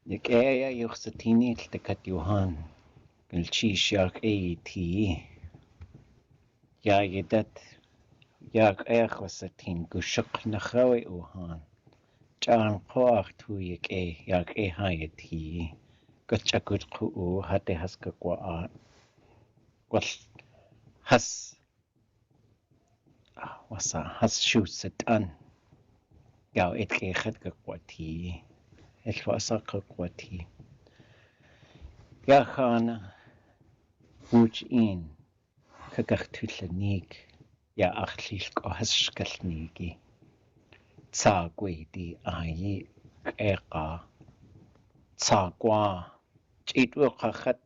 X'éig yuxsatini tltakat Johan gilchish ti yagidat X'éig wasatin gushuk nachawi Johan Chan qoach tu X'éig hayati gachakut ku hate haskakwa wal has has shusatan yaw etkechat kakwati elwasa kakwati ya khana wuchin kakaktullanik ya achlil ko haskalnigi tsagwidi ayi eka tsagwa chitwo khakhat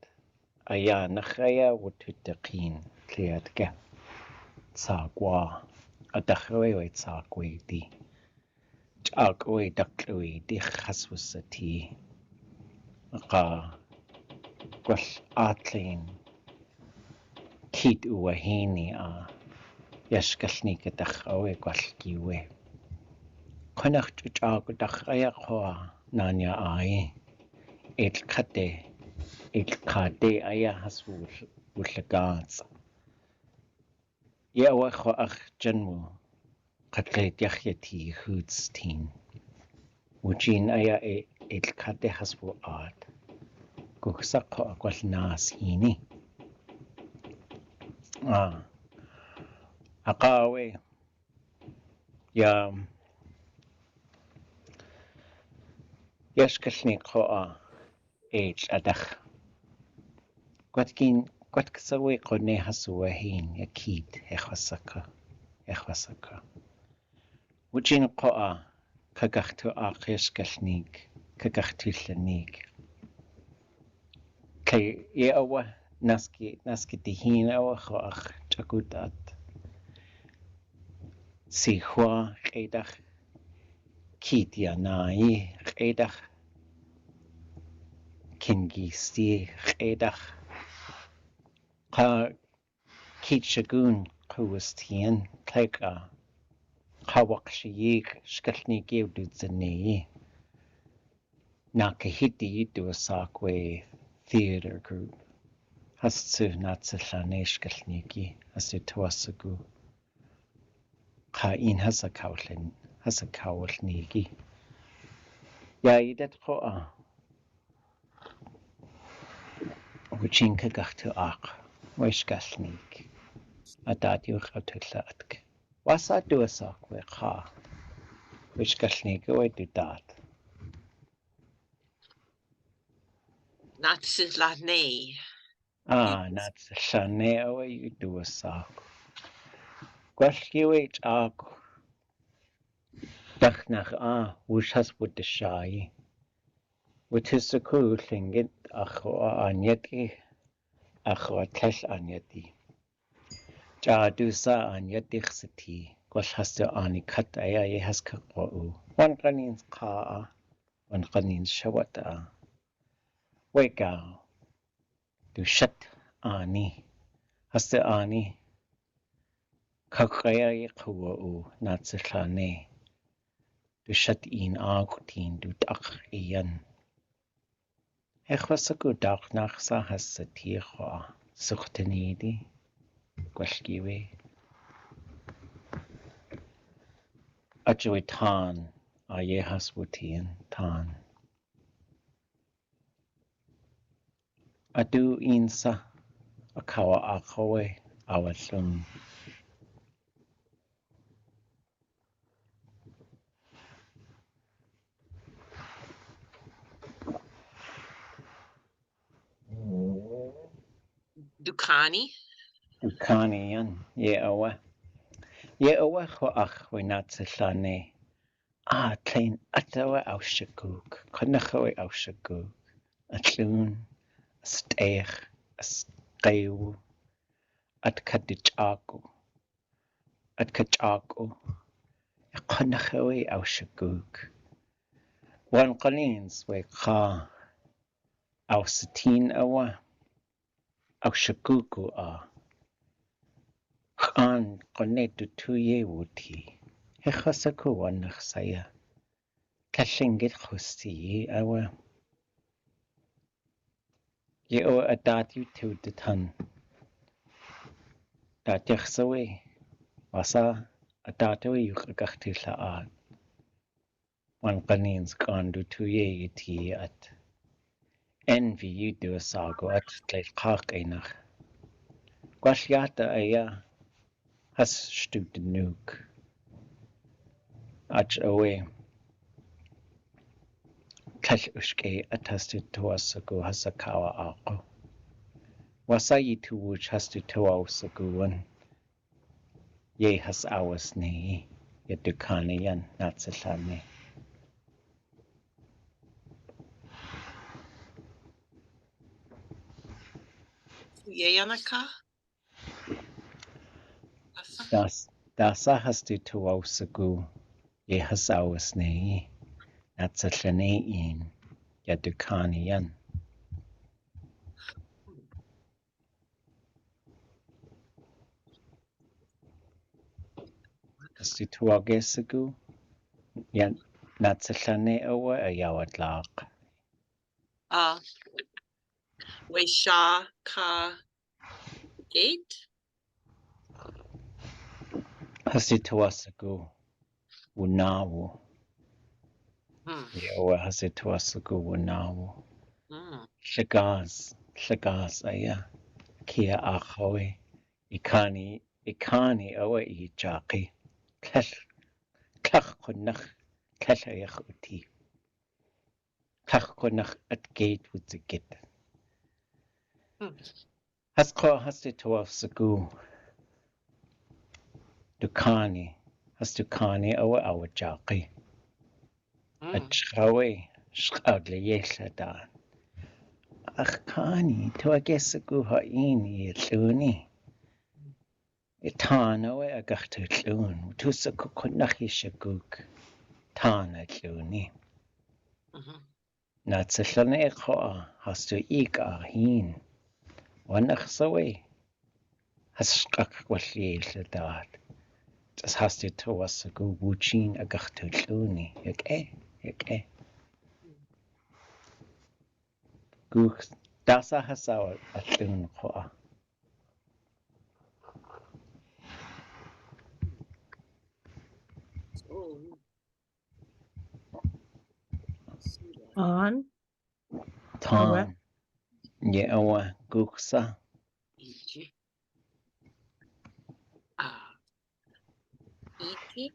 aya nakhaya wututaqin tliatka tsagwa atakhwe tsagwidi chakwe daklwe di khaswasati qa kwal atlin kit uwahini a yashkalni katakhwe kwal kiwe khanakh chako dakhaya khwa nanya ai الخادي أيا حسول واللقاص يا وخو أخ جنمو قتلت يخيتي هودستين وجين أيا الخادي حسول آد كوكساقو أقوال ناس هيني أقاوي يا يشكلني قوة أدخ قد كسوي قني حسوهين أكيد إخوسكا وجين قوة كغختو آخيش كلنيك كغختو لنيك كي يأوه ناسكي تهين أو أخ تقودات سيخوا قيدخ كيتيا ناي قيدخ كنجيستي قيدخ قا كيت شغون قوستين تلقى قا وقشيك شكلني جيو دوزني ناكهيتي يدو ساكوي theater group هستو ناتسلاني شكلنيكي هستو تواسقو قا إن هسا كاولنيكي يا يدت قوة وجين كغختو آق ويشكلنيك أداديو غوتلاتك واسا دوساك ويقا ويشكلنيك ويدو داد Naatsilanéi. Naatsilanéi ويدو ساك قوالكي آق دخنخ وش هسبود الشاي وتسكو لنجد أخو آنيتي أخو تلش آنيتي جادوسا آنيتي خستي قوال هستو آني كت أيا يهسك قوء وانقنين قاء وانقنين شوتا ويقاو دو شت آني هستو آني كقيا يقوء ناتسلاني دو شت إن آقتين دو دق إيان إخواسكو داق ناقصا هستي خوا سختنيدي قوالكيوي أجوي تان آيه هسوتين تان أدو إنسا أكاوا آقوي أولون Kayaaní. يأوه خو أخ وناتسلاني تلين أتوا أو شكوك كنخوي أو شكوك أتلون أستيخ أسقيو أتكدجاكو كنخوي أو شكوك وانقلينز ويقا أو ستين أو شكوكو خان قنيتو تويه ووتي هخسكو ونخسايا كالشنجل خستي Ye o aadé tu de tan. Daadech sawe. Wasa aadé yu gachti la aad. Wan qanins kandu tu ye ti at. Envy you do sago at tleil qaq einach. Gwasliata aya has stu de nuke. Ach away. Kall uske at has tu tuasago has a kawa ako. Wasa yi tu wuch has tu tuasaguan. Ye has awas nei. Ye du Kayaaní Naatsilanéi. Yanaka? Dasa has tu tuasagu. Ye has awas nei. Naatsilanéi ye du Kayaaní. Has tu tuagasagu. Ye Naatsilanéi awa a yawat laq. We Shaw Ka Gate? Has tu tuasagu. Wunawu. Ye awa has tu tuasagu wunawu. Llagaz aya. Kia achawe. Kayaaní awa I jaqi. Clach qonnach. Clach ayach uti. Clach qonnach at gate with the gate. Has tu tuasagu. Du Kayaaní. Has tu Kayaaní awa jaqi. At shrawe. Shqagle yeshadan. Ach Kayaaní tuagasagu ha'in I lluni. Tan awa agachtu llun. Tusaku qonnach ishaguk. Tan a lluni. Naatsilanéi qoa has tu a hin. Wanach sawe. Has shqaq walli lladaad. Das has tu tuasagu wuchin agachtu lluni. Yak Guk dasa has awa a llun qoa. On. Tan. Ye awa guksa. E.T.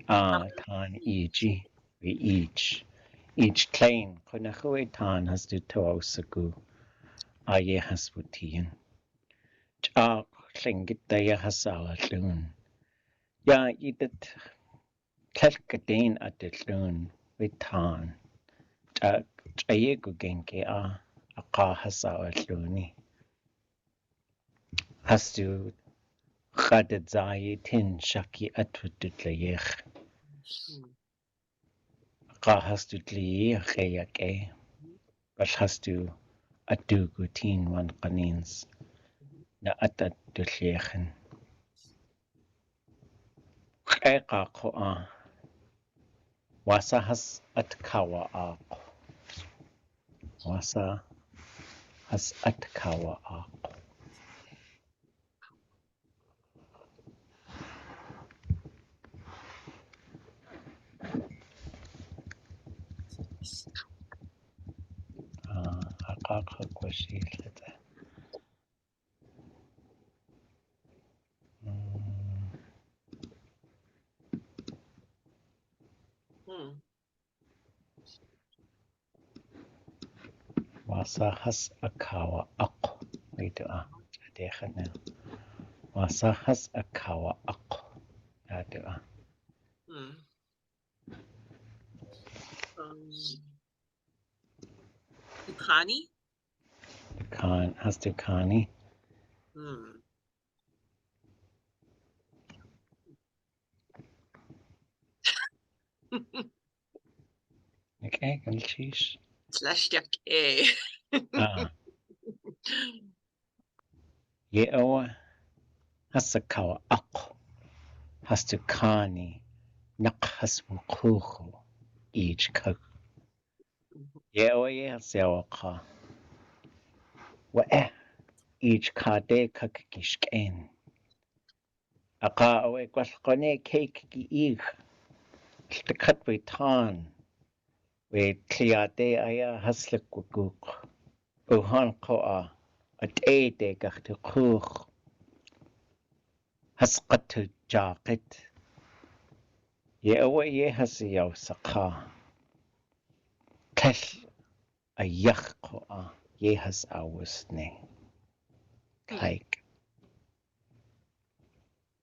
Tan iji. We each claim. Konachu tan has tu tuasagu. Ye has wutian. Chaq llingit daya has awa llun. Ya idat kelkadain at the llun. With tan. Chaye gugenke a qa has awa lluni. Has tu Khadad zai tin shaki atwut layech. Qa has tu layech yak Bal has tu atugutin wan qanins. Na atat laychen. Qa qoa. Wasa has at kawa aq. Wasa has at kawa aq. Aqaq kwashi lata. Wasa has akawa aq. Wait adekhan. Wasa has akawa aq. Adua. Kayaaní? Has tu Kayaaní. Okay, can cheese. /yak Ye awa has akawa aq. Has tu Kayaaní. Nak has wukuhu. Each cook. Ye awa ye has yawaqa. wa each kade kakishken. Aka awe kwalkone cake ki the cut we tan we kliade aya haslik wukuk. Uhan koa at aadé gachtu kuch hasqatu jacket. Ye awe ye hasiyaw saka. Kesh a yach koa ye has awusne. Like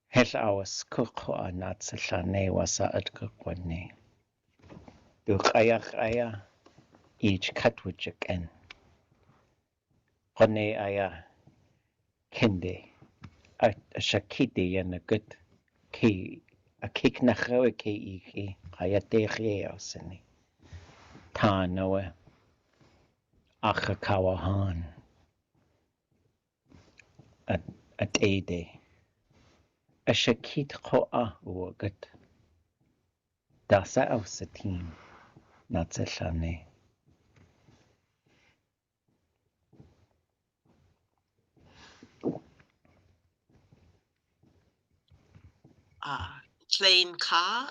Hel awas kukoa Naatsilanéi wasa at kukwane. Du aya each katwujik en. Kone aya kende. A shakidi yan a good ki a kik nachawe ke iki aya deche osini. Ta noe acha kawahan at aadé. A shakit koa uagat. Dasa ausatin Naatsilanéi. Plain ka.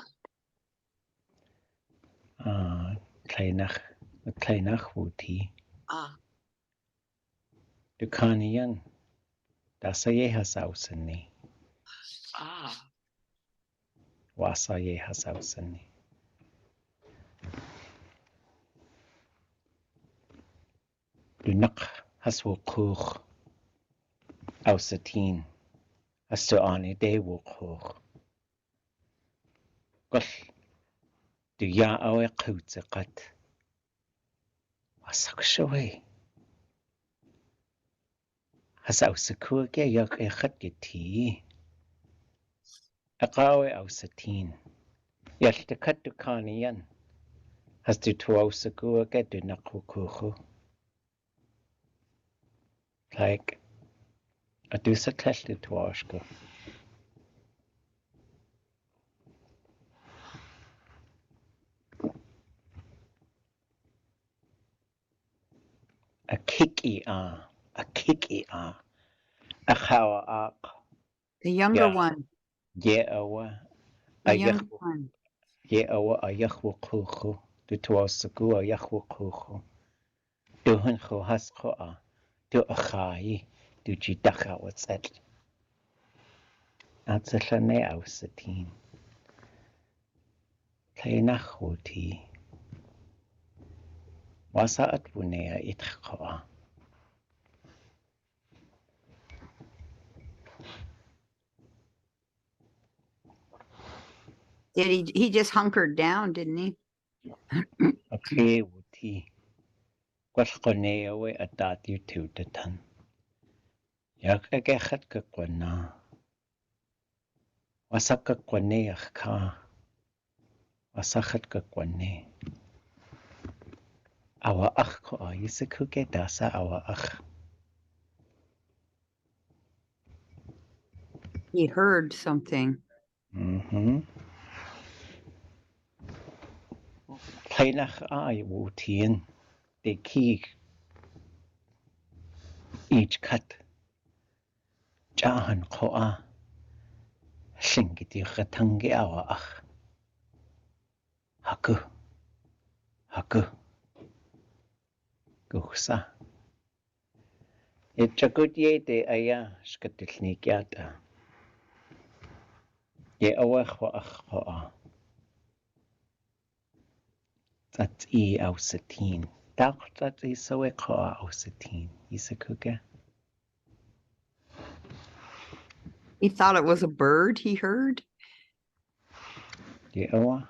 Kleinach wuti. Du kanian. Dasa ye has ausini. Wasa ye has ausini. Du nak has wukuch ausatin. Has du aadé wukuch. Gol. Du ya awe kutsikat. Wasak shaway. Has ausakuge yak echat giti. Akawe ausatin. Yaltakat du kanian. Has du tu ausakuge du nak wukuchu. Like a du sa kleshli tu ashko. A kiki a chawa ak. The younger one. Ye awa The younger one. Ye awa a yachwu kuchu. Du tu ausaku a yachwu kuchu. Du huncho hasko a. Du achai. Du jidacha watzet. Naatsilanéi ausatin. Kleinach wuti. Wasa atwunea itchkoa. Did he just hunkered down, didn't he? Okay, wuti. Kwalkonea we atati tutatan. Yak agachat kakwana. Wasa kakwane ka. Wasachat kakwane. Awa ach koa. Yisikuge dasa awa ach. He heard something. Kleinach a wutien. De ki. Each cut. Jahan koa. Shingiti ratangi awa ach. Haku. Gusa. Itchakut ye de aya shkatilnik yata. Ye awach wa ach koa. That's ausatin. That's so koa ausatin. Yisikuge. He thought it was a bird he heard. Ye awa.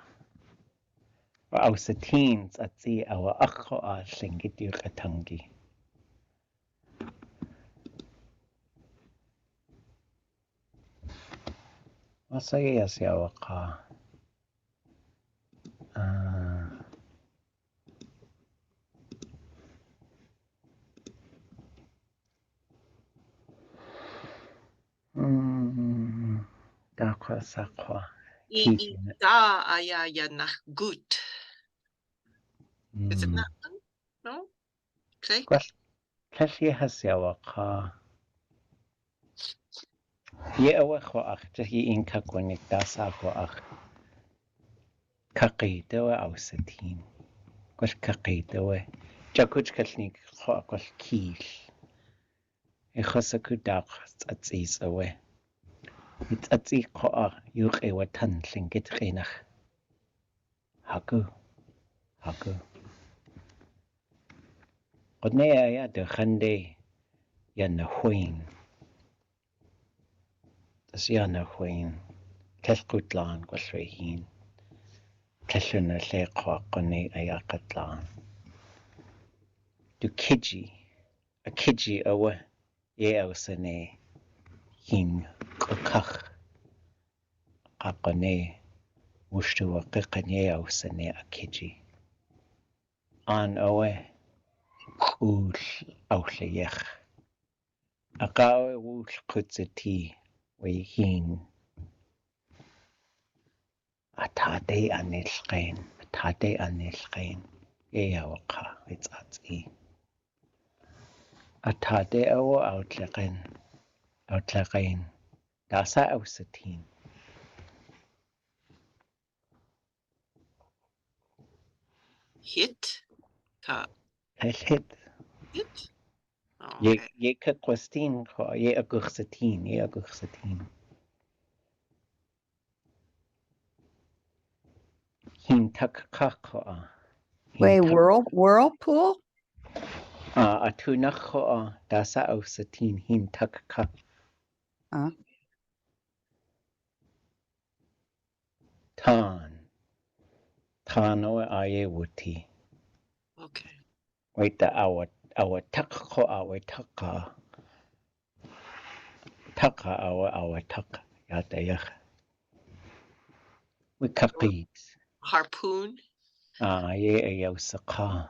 Ausatin that's awa ach koa shingiti ratangi. Masaya yasyawa ka. Dakwa sakwa. Da aya yanach gut. Is it not? No? Okay. Kalli hasyawaqa. Ye awakho ach jahi inka konik dasako ach. Kaqitawa awsatin. Kol kaqitawa. Jakuj kalnik kho kol kiel. Ikhosaku daq tsatzis awe. Tsatsi kho ach yuq ewa tan lingit rinach. Haku. Qodnea ya de khande ya na huin. Tas ya na huin. Kalkutlan kwalrehin. Kalluna le qwa qone ayaqatlan. Du kiji. A kiji awa ye awsane hin qakh. Qaqone wushtu wa qiqanye awsane a kiji. An awa Ul awleyech. Aqawe wul qutzati we hin. Aadé anilqain. Yawaqa witsatsi. Aadé awa outlaqain. Dasa awsatin. Hit. Hit. Hit. Okay. Ye kwastin ye agursatin. Hin takqa. Wait, whirlpool? Atunach dasa awsatin hin takqa. Tan o aye wuti. Okay. Wait the our takqa our takqa. Takqa our takqa. Yatayach. We kaqit. Harpoon. Ye ayawsaqa.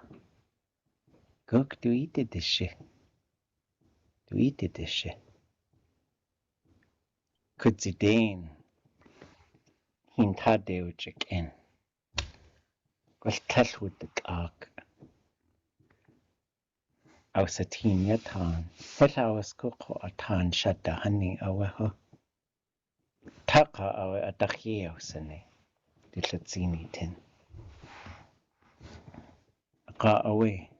Guk du eat this shit. Could zidane. Hin tadeuchik in. Was tell with the ark. Awsatin yatan. Hela was cook a tan shut the honey awaho. Taka awa adakye awsane. Dilatzini tin. Qa away.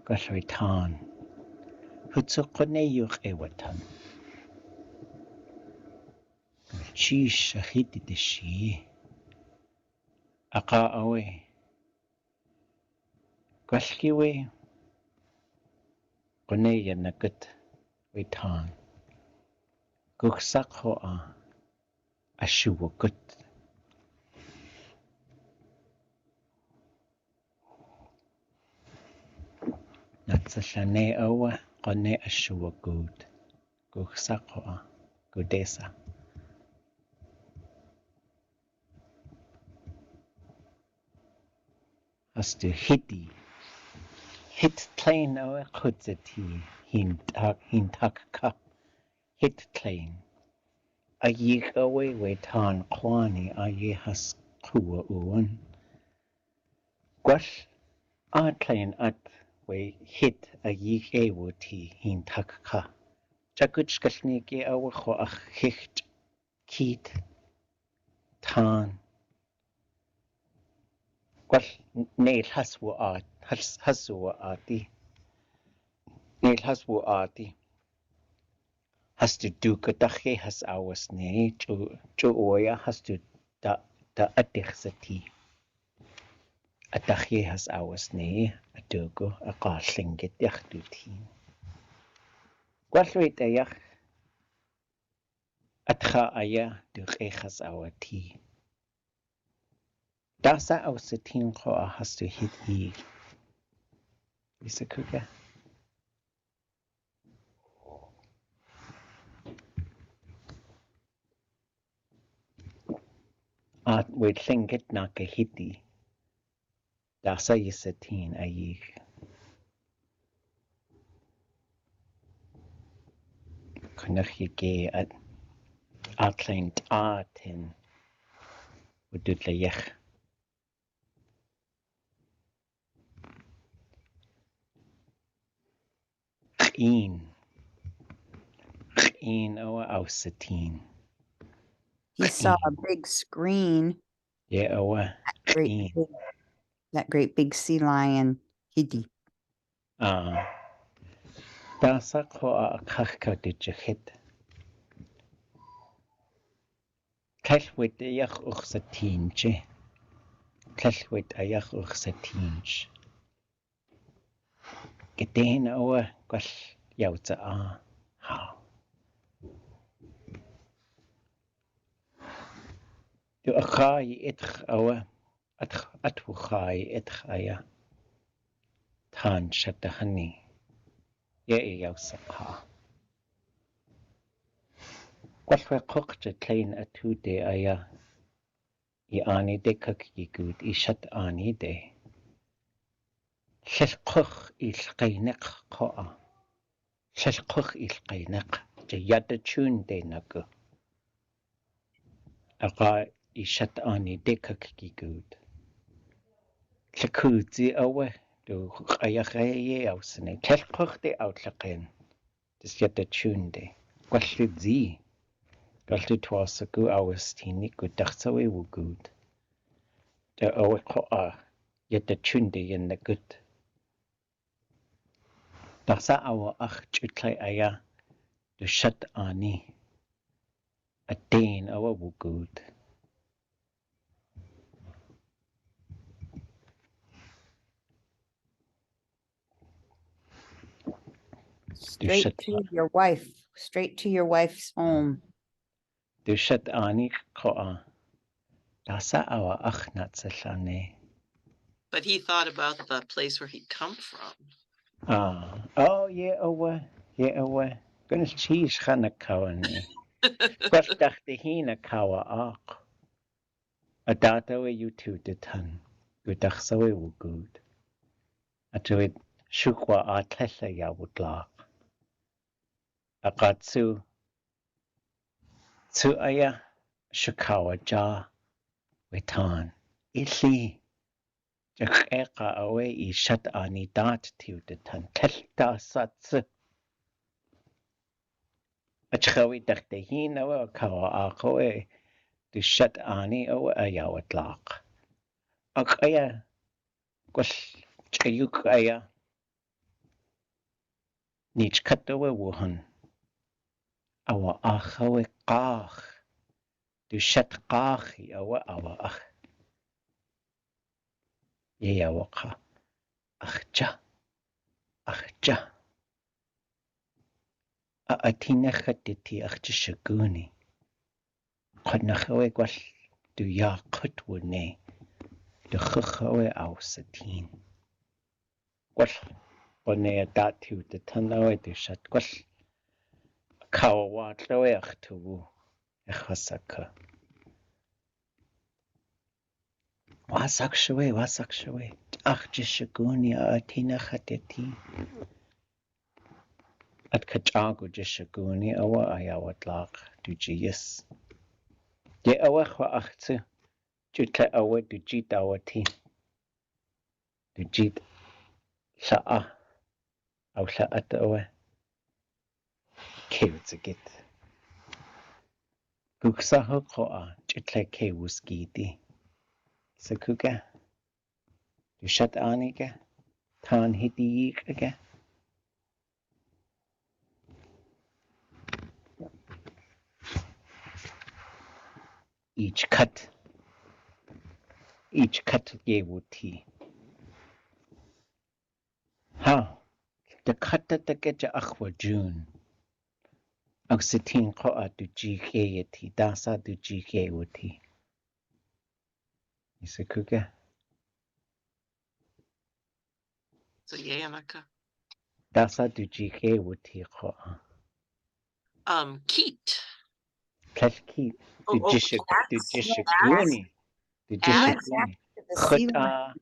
Gashwe tan. Hutsukone yuch ewatan. Chish ahiti de shi. Aqa away. Gashkiwe. Kone yanakut. We tan. Guksakho a shuwakut. Naatsilanéi awa kone a shuwakut. Guksakho gudesa. As to hiti. Hit plain awa kutzati. Hin takka. Hit plain. A yik away we tan kwani a ye has kuwa uwan. Gwash a plain at we hit a yik ewoti hin takka. Jakuchkalniki awa ho a hicht. Kiet. Tan. Gwash neil haswa ati. Neil haswa ati. Has to do kadache has awas ne jo oya has to da adichsati. Adache has awas ne adugo a qaslingit yachdutin. Gwalwit ayach atcha aya duche has awati. Dasa awsatin ko has to hit e. Isa kuga. We lingit na kahiti. Dasa yisatin ayik. Kunachige at outlined atin. Udutlayach. X'éig oa ausatine. He saw a big screen. Yeah, oa Great, X'éig. that great big sea lion. Hidi. Dasa koa kachka dijachit. Cellwyd eich uchsatinche. Cellwyd eich uchsatinch. Gedehen oa gwell iawta ha. Du achai edrych oa atwchai edrych aya. Tan siada hynny. Ie iawsa ha. Gwellwe cochta klein atwde aya. I ani de cyggi gŵd I siad ani de. Llellchwch I llgainec coa. Llellchwch I llgainec. Je yada tŵn de nagu. Aga I siad ani de cyggi gŵd. Llacwdi awe. Du ayach ei awsane. Llellchwch de awt llagain. Dis yada tŵn de. Gwellu di. Gwellu twas agw awas tini gŵd dachsawe wu gŵd. De awe coa. Yada tŵn de yna gŵd. Dasa awa ach chutlai aya. Du siad ani. A dain awa wu gŵd. Straight to your wife. Straight to your wife's home. Du siad ani coa. Dasa awa ach Naatsilanéi. But he thought about the place where he'd come from. Oh, yeah, awa. Yeah, awa. Gynnes cheese chana Kayaaní. Gwell dachte hina kawa ach. A data we you two de tan. Gudach sawe wu gud. A tuid shukwa a tlella ya wudlach. A Kaats'u. Tsu aya shukawa ja. Wetan. Illi. Jak eka awe I shad ani dat tiu de tan. Telta satsu. A chawi dachte hina wa kawa ach oe. Du shad ani oe a ya wudlach. Ach aya. Gwell chayuk aya. Nich katawe wuhan. Awa achawe qach. Du shat qachi awa ach. Ye awa qa. Achja. Achja. A atina khatiti achja shaguni. Qadnachawe gwell du ya qutwu ne. Du chuchawe awsatin. Gwell. Bone a datu de tanawe du shat gwell. Kawa watlawe achtuwu. Echasaka. Wasak shawe. Ach jishaguni a atina khatiti. At kachagu jishaguni awa ayawatlach du jiyas. Ye awa kwa achtsu. Jutla awa du jit awati. Du jit sa'a. Aw sa'at awa. Kewtsagit. Guksaho koa. Jutla kewuskiti. Sakuga. Du shat aniga. Tan hidiyiga. Each cut yewuti. Ha. The cut that the get achwa June. Oxytine koa du jikeyeti. Dasa du jikewuti. Isakuga. So Yanaka. Dasa du jikewuti koa. Keat. Pleskit. Du jishaguni. Du He went back jishaguni. to the sea Chuta. lion.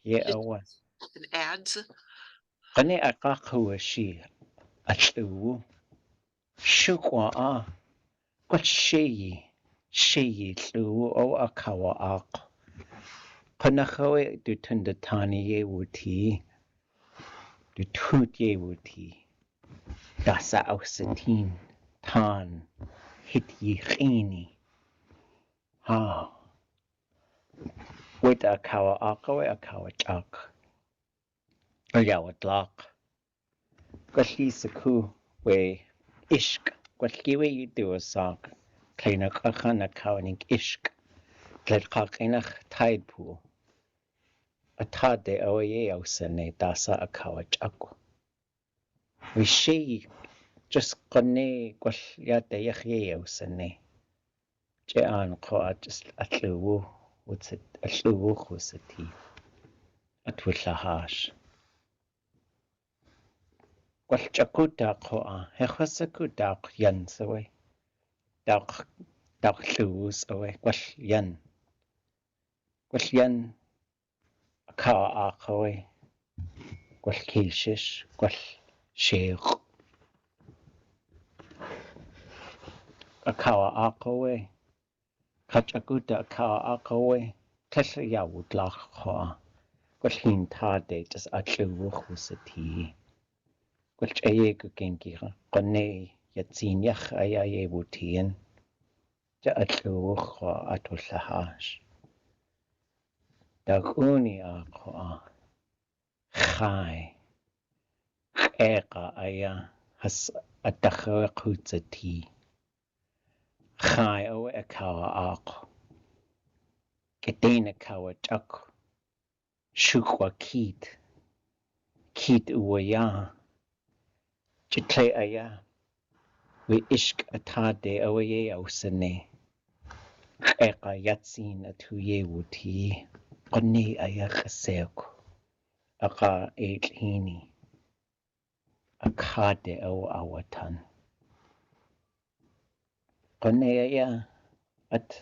Ye awa. And ads. Kane akakuwa shi. Atluwu. Shukwa a. What sheyi tluwu o akawa ak. Panachawe du tundatani ye wuti. du tŵt ye wuti, dasa ausatin, tan, hit ye chini. Ha. Wait a kawa akawe a kawa chak. Yawa tlak. Gwalli saku we ishk. Gwalli we you do a sak. Kleina kachan a kawaning ishk. Gled kakinach tide pool. A tade awaye ausane dasa a kawa chako. We she just gone gwall yada yachye ausane. Je an ko just atluwu. What's it? Atluwu khusati. Atwilla hash. Gwall chakuta ko hechasakuta yan sawe. Dawch llws away. Gwall yan. Gwall yan a kawa away. Gwall keilshish. Gwall sheikh. A kawa away. Kachakuta a kawa away. Tesla yawud lach ko Gwall hin tade just atluwu khusati. Gwall chayegu gengira. Qone yatsin yach ayaye wutien. Ja atluwu ko atwilla hash. Daguni ako chai. X'éig aya has adachar kutzati. Chai o kawa ak. Gedena kawa chak. Shukwa kit. Kit uwaya. Jitle aya. We ishk atade awaye ausane. X'éig yatsin atuye wuti. Qone aya chaseko. Aka hini. Akade o awatan. Qone aya at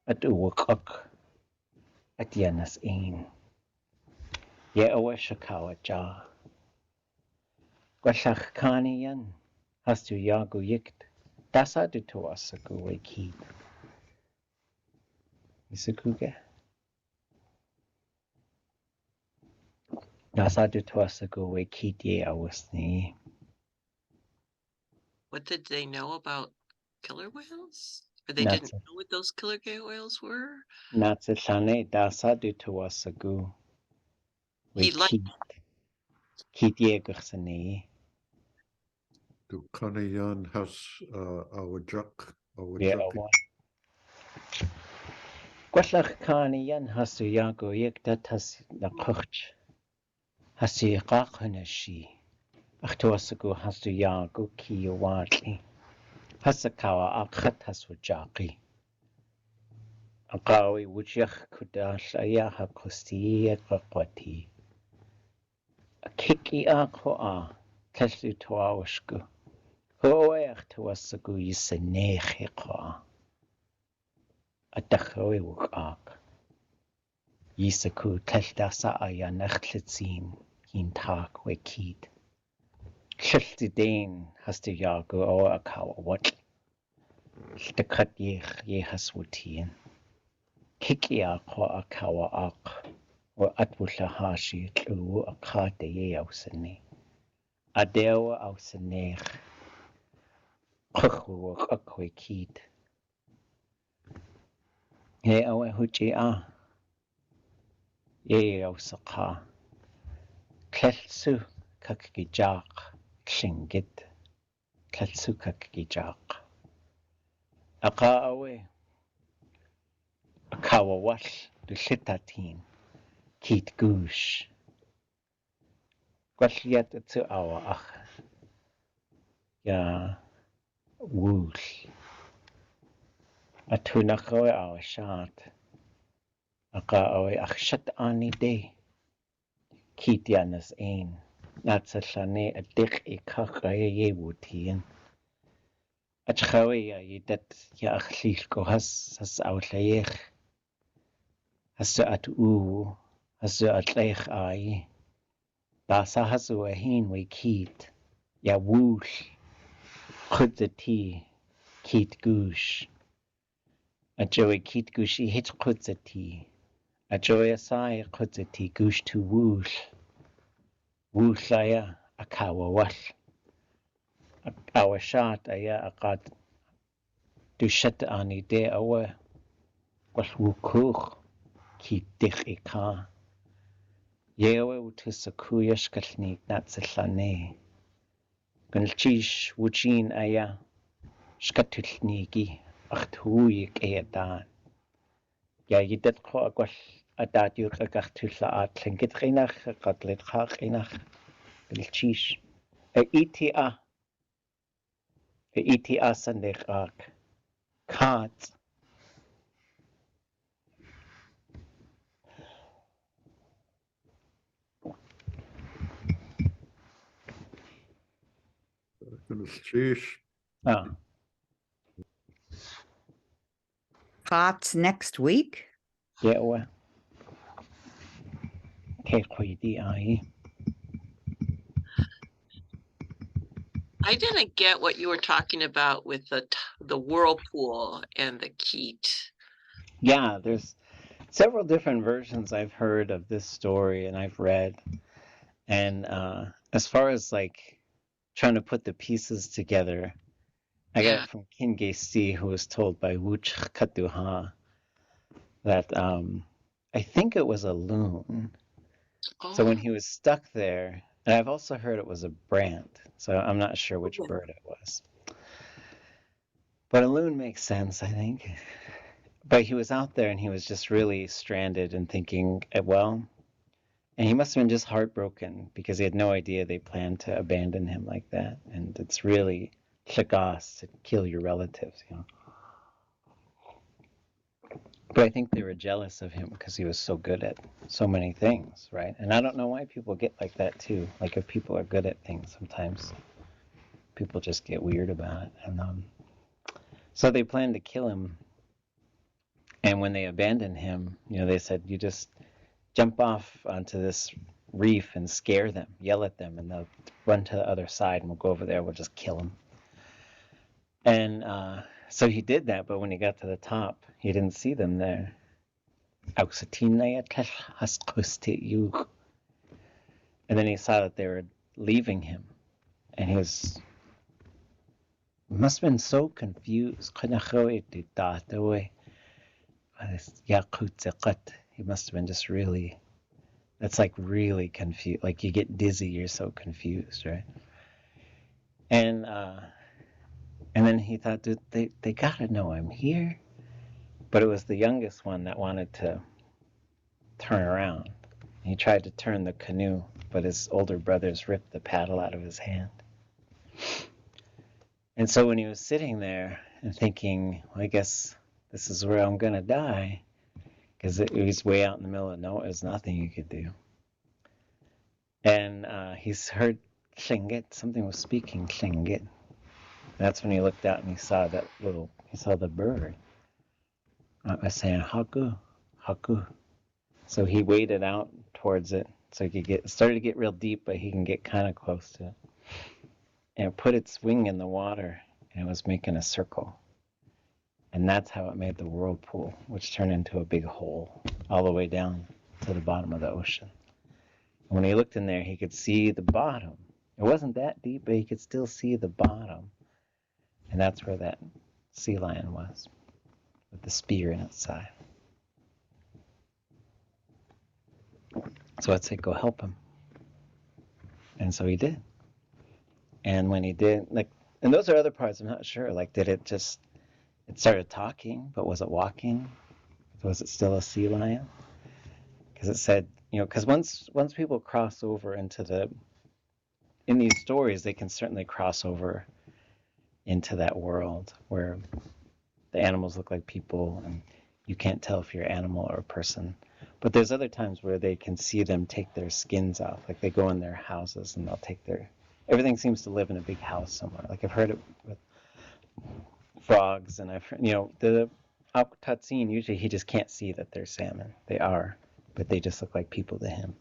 uwakak at yanas ein. Ye awa shakawa ja. Gwallach kani yan. Hastu yagu yikt. Dasa du to asagu we kid. Isakuge? Dasa du to asagu we kid ye awasni. What did they know about killer whales? Or they didn't know what those killer whales were? Naatsilanéi dasa du to asagu we kid ye gursani. Du Kayaaní has our jack. Yeah, Gwallach kani yan hasu yago yek dat has na kuch. Hasi qaqhana shi. Achtu asagu hasu yago ki wadli. Hasakawa akhat hasu jaqi. Aqawi wujyach kudash ayaha kustiye qakwati. Kiki aqho Kaslu tuawashku. Hoach tu asagu yisenech qa. Atachawi wuk Yisaku telsdasa aya nachlitzin yin tak we kid. Kliltidain hastu yagu o akawa wat. Stakat ye haswutien. Kiki akwa akawa ak. Wa atwula hashi tlu akade ye ausane. Adewa ausanech. Kuchu akwe kid. He awe huji Ye ausaka. Kelsu kakijak. Klingit. Kelsu kakijak. Aka awe. Akawa wash. Du shitatin. Kit gush. Gwalliat tu awa ach. Ya. Woosh. Atunakawe awa shat. Aka awe akshat ani de. Kit yanas ein. Naatsilanéi a dik kakaye ye wutien. Achchawe ya yidat ya achlilko has outlayech. Hasu at hasu atleich ai. Dasa hasu ahin we kit. Ya woosh. Kudzati. Kit gush. Ajoe kit gushi hit kudzati. Ajoe asai kudzati gush to woosh. wuhlaya akawawal. Awashat aya akad dushat aadé awa wal wukuch ki dich ika. Yewe utusakuyash kalnik Naatsilanéi. Gunilchish wuchin aya shkatulnigi achthuik eadan. Ya yidet ko agwal adat yuk agachtulla at klingit rinach gadlit chach inach gunilchish. ETA sandig ak Kaatsʼ. Ah, Kaatsʼ next week? yewa. Kekwidi ai. I didn't get what you were talking about with the whirlpool and the keet. Yeah, there's several different versions I've heard of this story and I've read. And as far as like trying to put the pieces together, I got it from Dísi, who was told by Wuch Katuha that I think it was a loon. So when he was stuck there, and I've also heard it was a brant, so I'm not sure which bird it was. But a loon makes sense, I think. But he was out there and he was just really stranded and thinking, well, and he must have been just heartbroken because he had no idea they planned to abandon him like that. And it's really chagas to kill your relatives, you know. But I think they were jealous of him because he was so good at so many things, right? And I don't know why people get like that too. Like if people are good at things, sometimes people just get weird about it. And so they planned to kill him. And when they abandoned him, you know, they said, you just jump off onto this reef and scare them, yell at them, and they'll run to the other side and we'll go over there, we'll just kill them. And so he did that, but when he got to the top, he didn't see them there. And then he saw that they were leaving him, and he must have been so confused. He must have been just really, that's like really confused. Like you get dizzy, you're so confused, right? And then he thought, dude, they gotta know I'm here. But it was the youngest one that wanted to turn around. He tried to turn the canoe, but his older brothers ripped the paddle out of his hand. And so when he was sitting there and thinking, well, I guess this is where I'm gonna die, because it was way out in the middle of nowhere, there's nothing you could do. And he's heard Tlingit, something was speaking Tlingit. That's when he looked out and he saw the bird. I was saying, Haku, Haku. So he waded out towards it so he could started to get real deep, but he can get kind of close to it. And it put its wing in the water and it was making a circle. And that's how it made the whirlpool, which turned into a big hole all the way down to the bottom of the ocean. And when he looked in there, he could see the bottom. It wasn't that deep, but he could still see the bottom. And that's where that sea lion was, with the spear in its side. So I'd say, go help him. And so he did. And when he did, and those are other parts, I'm not sure. Did it started talking, but was it walking? Was it still a sea lion? Because it said, because once people cross over in these stories, they can certainly cross over into that world where the animals look like people and you can't tell if you're an animal or a person. But there's other times where they can see them take their skins off. Like they go in their houses and they'll take everything seems to live in a big house somewhere. Like I've heard it with frogs, and I've heard, the Kaatsʼ, usually he just can't see that they're salmon. They are, but they just look like people to him.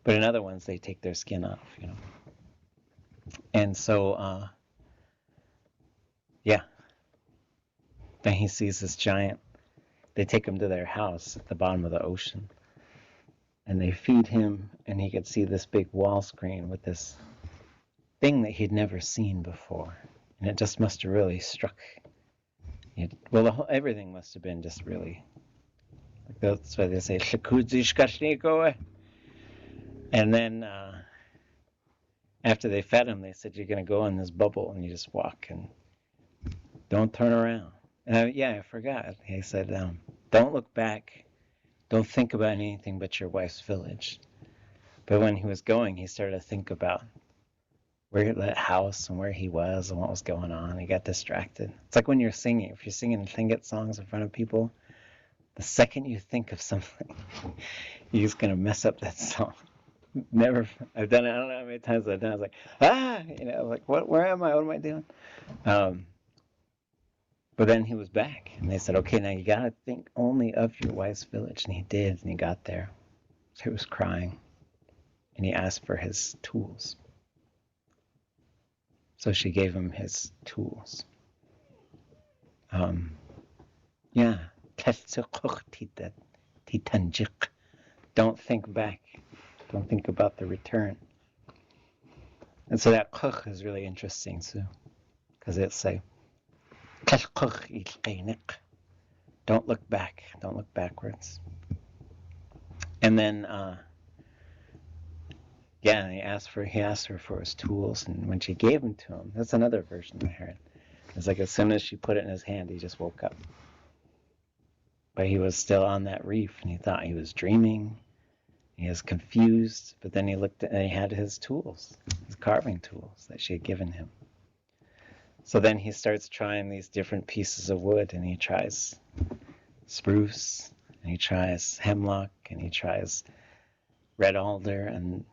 But in other ones, they take their skin off, And so, then he sees this giant. They take him to their house at the bottom of the ocean. and they feed him, and he could see this big wall screen with this thing that he'd never seen before. And it just must have really struck. Everything must have been just really. Like that's why they say, and then after they fed him, they said, you're going to go in this bubble and you just walk and don't turn around. And I forgot. He said, don't look back. Don't think about anything but your wife's village. But when he was going, he started to think about where that house and where he was and what was going on. He got distracted. It's like when you're singing. If you're singing Tlingit songs in front of people, the second you think of something, you're just going to mess up that song. Never. I've done it. I don't know how many times I've done it. I was like, like, what? Where am I? What am I doing? But then he was back, and they said, okay, now you got to think only of your wife's village. And he did, and he got there. So he was crying, and he asked for his tools. So she gave him his tools. Don't think back. Don't think about the return. And so that kuch is really interesting too, because it'll say, don't look back. Don't look backwards. And then, he asked her for his tools, and when she gave them to him, that's another version I heard. It's like as soon as she put it in his hand, he just woke up. But he was still on that reef, and he thought he was dreaming. He was confused, but then he looked and he had his tools, his carving tools that she had given him. So then he starts trying these different pieces of wood, and he tries spruce, and he tries hemlock, and he tries red alder, and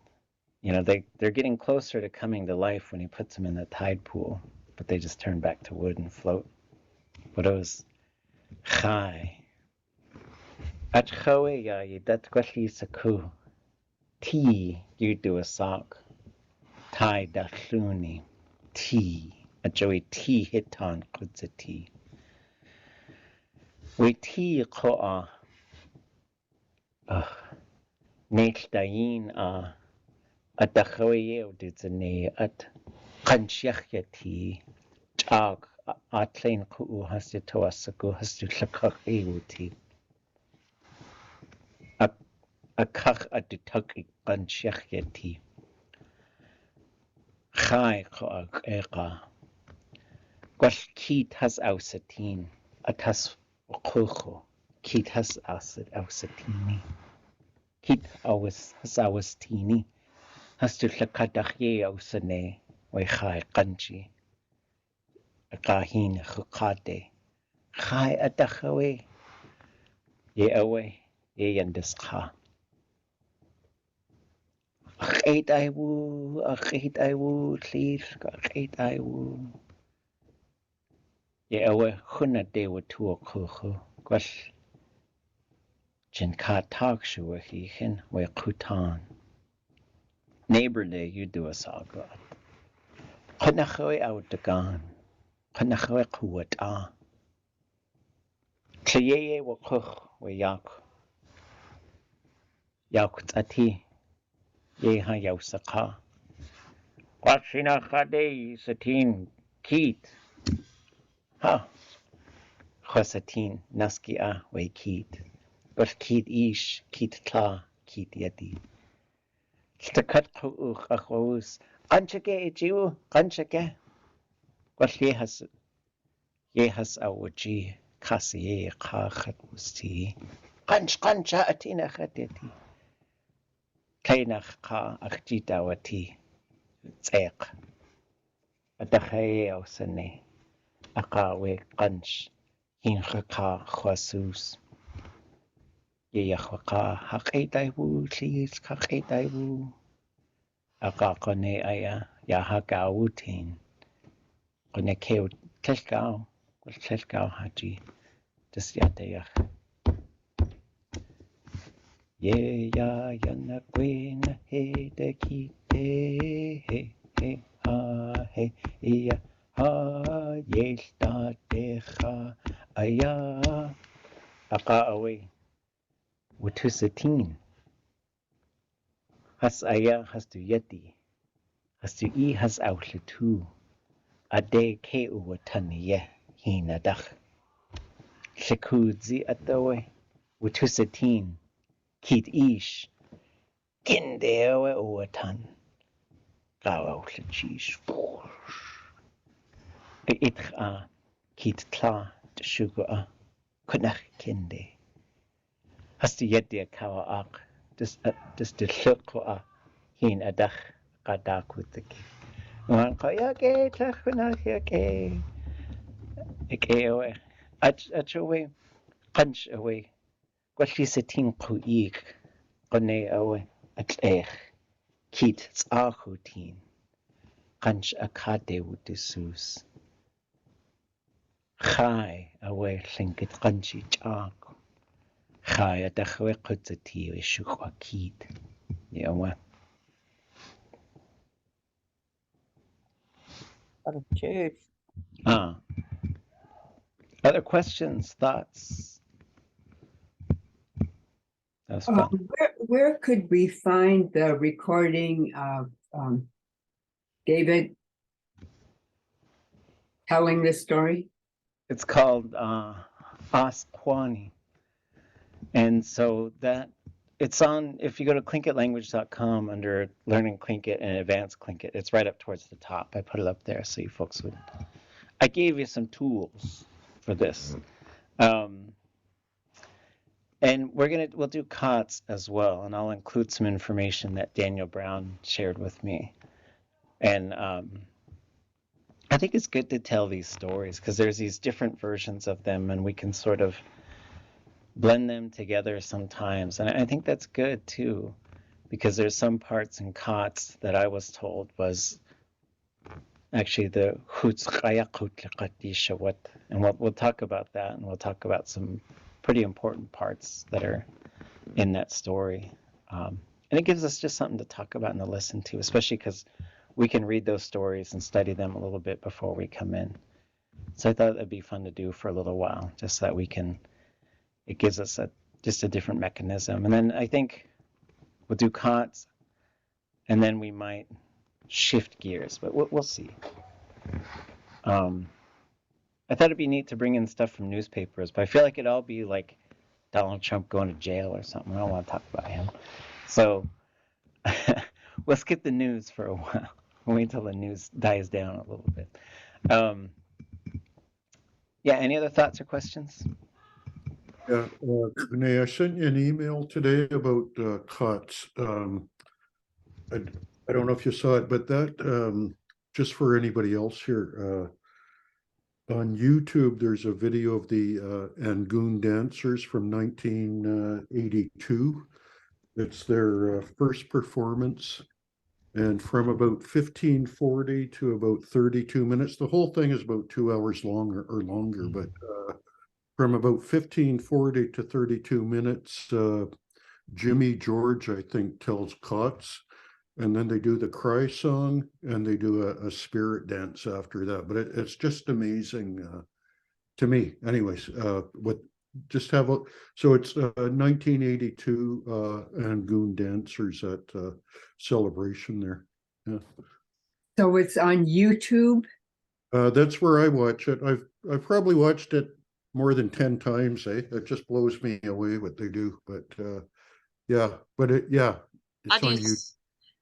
they're getting closer to coming to life when he puts them in the tide pool, but they just turn back to wood and float. But it was chai. At chowe ya yidat gwalli saku. Ti yudu asag. Tai dachluni. Ti. At joey ti hitan kudzati. We ti koa. Nate dayin at the chowe did the ne at kanchiachati. Chag atlein ku has to toasaku has to lakaki uti. A kach at the tucky kanchiachati. Chai koag eka. Gwash keat has ausatin. At has kucho. Keat has ausatini. Keat has austini. Has to lakadachye ausane. We chai kanchi. A kahin chukade. Chai at the chowe. Ye away. Ye yandischa. Ach I woo, please, ach I woo. Ye awe chuna de wa tu o kuchu, gwash jin ka tag shua hichin, we kutan. Neighbor de you do a saga. Chunachoe out the gun, chunachoe kuat a. Kliye wa kuch, we yak. Yak ati. Ye ha yausaka. Washina khade satin keat. Ha. Khosatin naskia we keat. But keat ish, keat tla, keat yadi. Stakat kuch achos. Kanchake jiu, kanchake. What ye has awaji. Kasi ka khatmusti. Kancha atina khateti. Kainach ka akjitawati. X'éig. Adachai ausane. Akawe kanch. Hinchaka chwasus. Yeyachwaka haketaiwu, please, haketaiwu. Akakone aya, yahakawutin. Kone keo tleskau haji. Just yatayach. Ye ya yanakwena he de kite he ha ya ha ye sta decha aya aka away. Watusatin. Has aya has to yeti. Has to e has outlet too. Aadé ke uwataniye hinadach. Shakudzi atawe. Witusatin. Kit ish. Kindewe uwatan. Gawa outlet cheese. Itcha. Kit tla. Sugar. Kunach kinde. Has to yeti a kawa ak. Just the shukwa. Hin adach. Kadakutaki. Wan kayake tlachunach yake. Ike away. Ach away. Punch away. Gwalli satin kuig. Gone away. X'éig. Keat ts'achutin. Punch akade wudisus. Chai away linkit kanchi chak. Chai adachwe kutzati ishukwa keat. Yawa. Other questions, thoughts? That was fun. Where could we find the recording of David telling this story? It's called Kayaaní. And so that it's on, if you go to clinkitlanguage.com under Learning Tlingit and Advanced Tlingit, it's right up towards the top. I put it up there so you folks would. I gave you some tools for this. And we'll do Kaatsʼ as well, and I'll include some information that Daniel Brown shared with me. And I think it's good to tell these stories because there's these different versions of them, and we can sort of blend them together sometimes. And I think that's good too, because there's some parts in Kaatsʼ that I was told was actually the and we'll talk about that, and we'll talk about some pretty important parts that are in that story. And it gives us just something to talk about and to listen to, especially because we can read those stories and study them a little bit before we come in. So I thought it'd be fun to do for a little while, just so that we can, it gives us just a different mechanism. And then I think we'll do Kaatsʼ, and then we might shift gears, but we'll see. I thought it'd be neat to bring in stuff from newspapers, but I feel like it'd all be like Donald Trump going to jail or something. I don't want to talk about him. So we'll skip the news for a while. We'll wait until the news dies down a little bit. Yeah, any other thoughts or questions? Yeah, Renee, I sent you an email today about Kaatsʼ. I don't know if you saw it, but that, just for anybody else here, on YouTube, there's a video of the Angoon dancers from 1982. It's their first performance. And from about 1540 to about 32 minutes, the whole thing is about 2 hours longer, but from about 1540 to 32 minutes, Jimmy George, I think, tells Kaatsʼ, and then they do the cry song, and they do a spirit dance after that. But it's just amazing to me. Anyways, so it's 1982 Angoon dancers at celebration there. Yeah. So it's on YouTube? That's where I watch it. I've probably watched it more than 10 times. It just blows me away what they do. But it's on YouTube.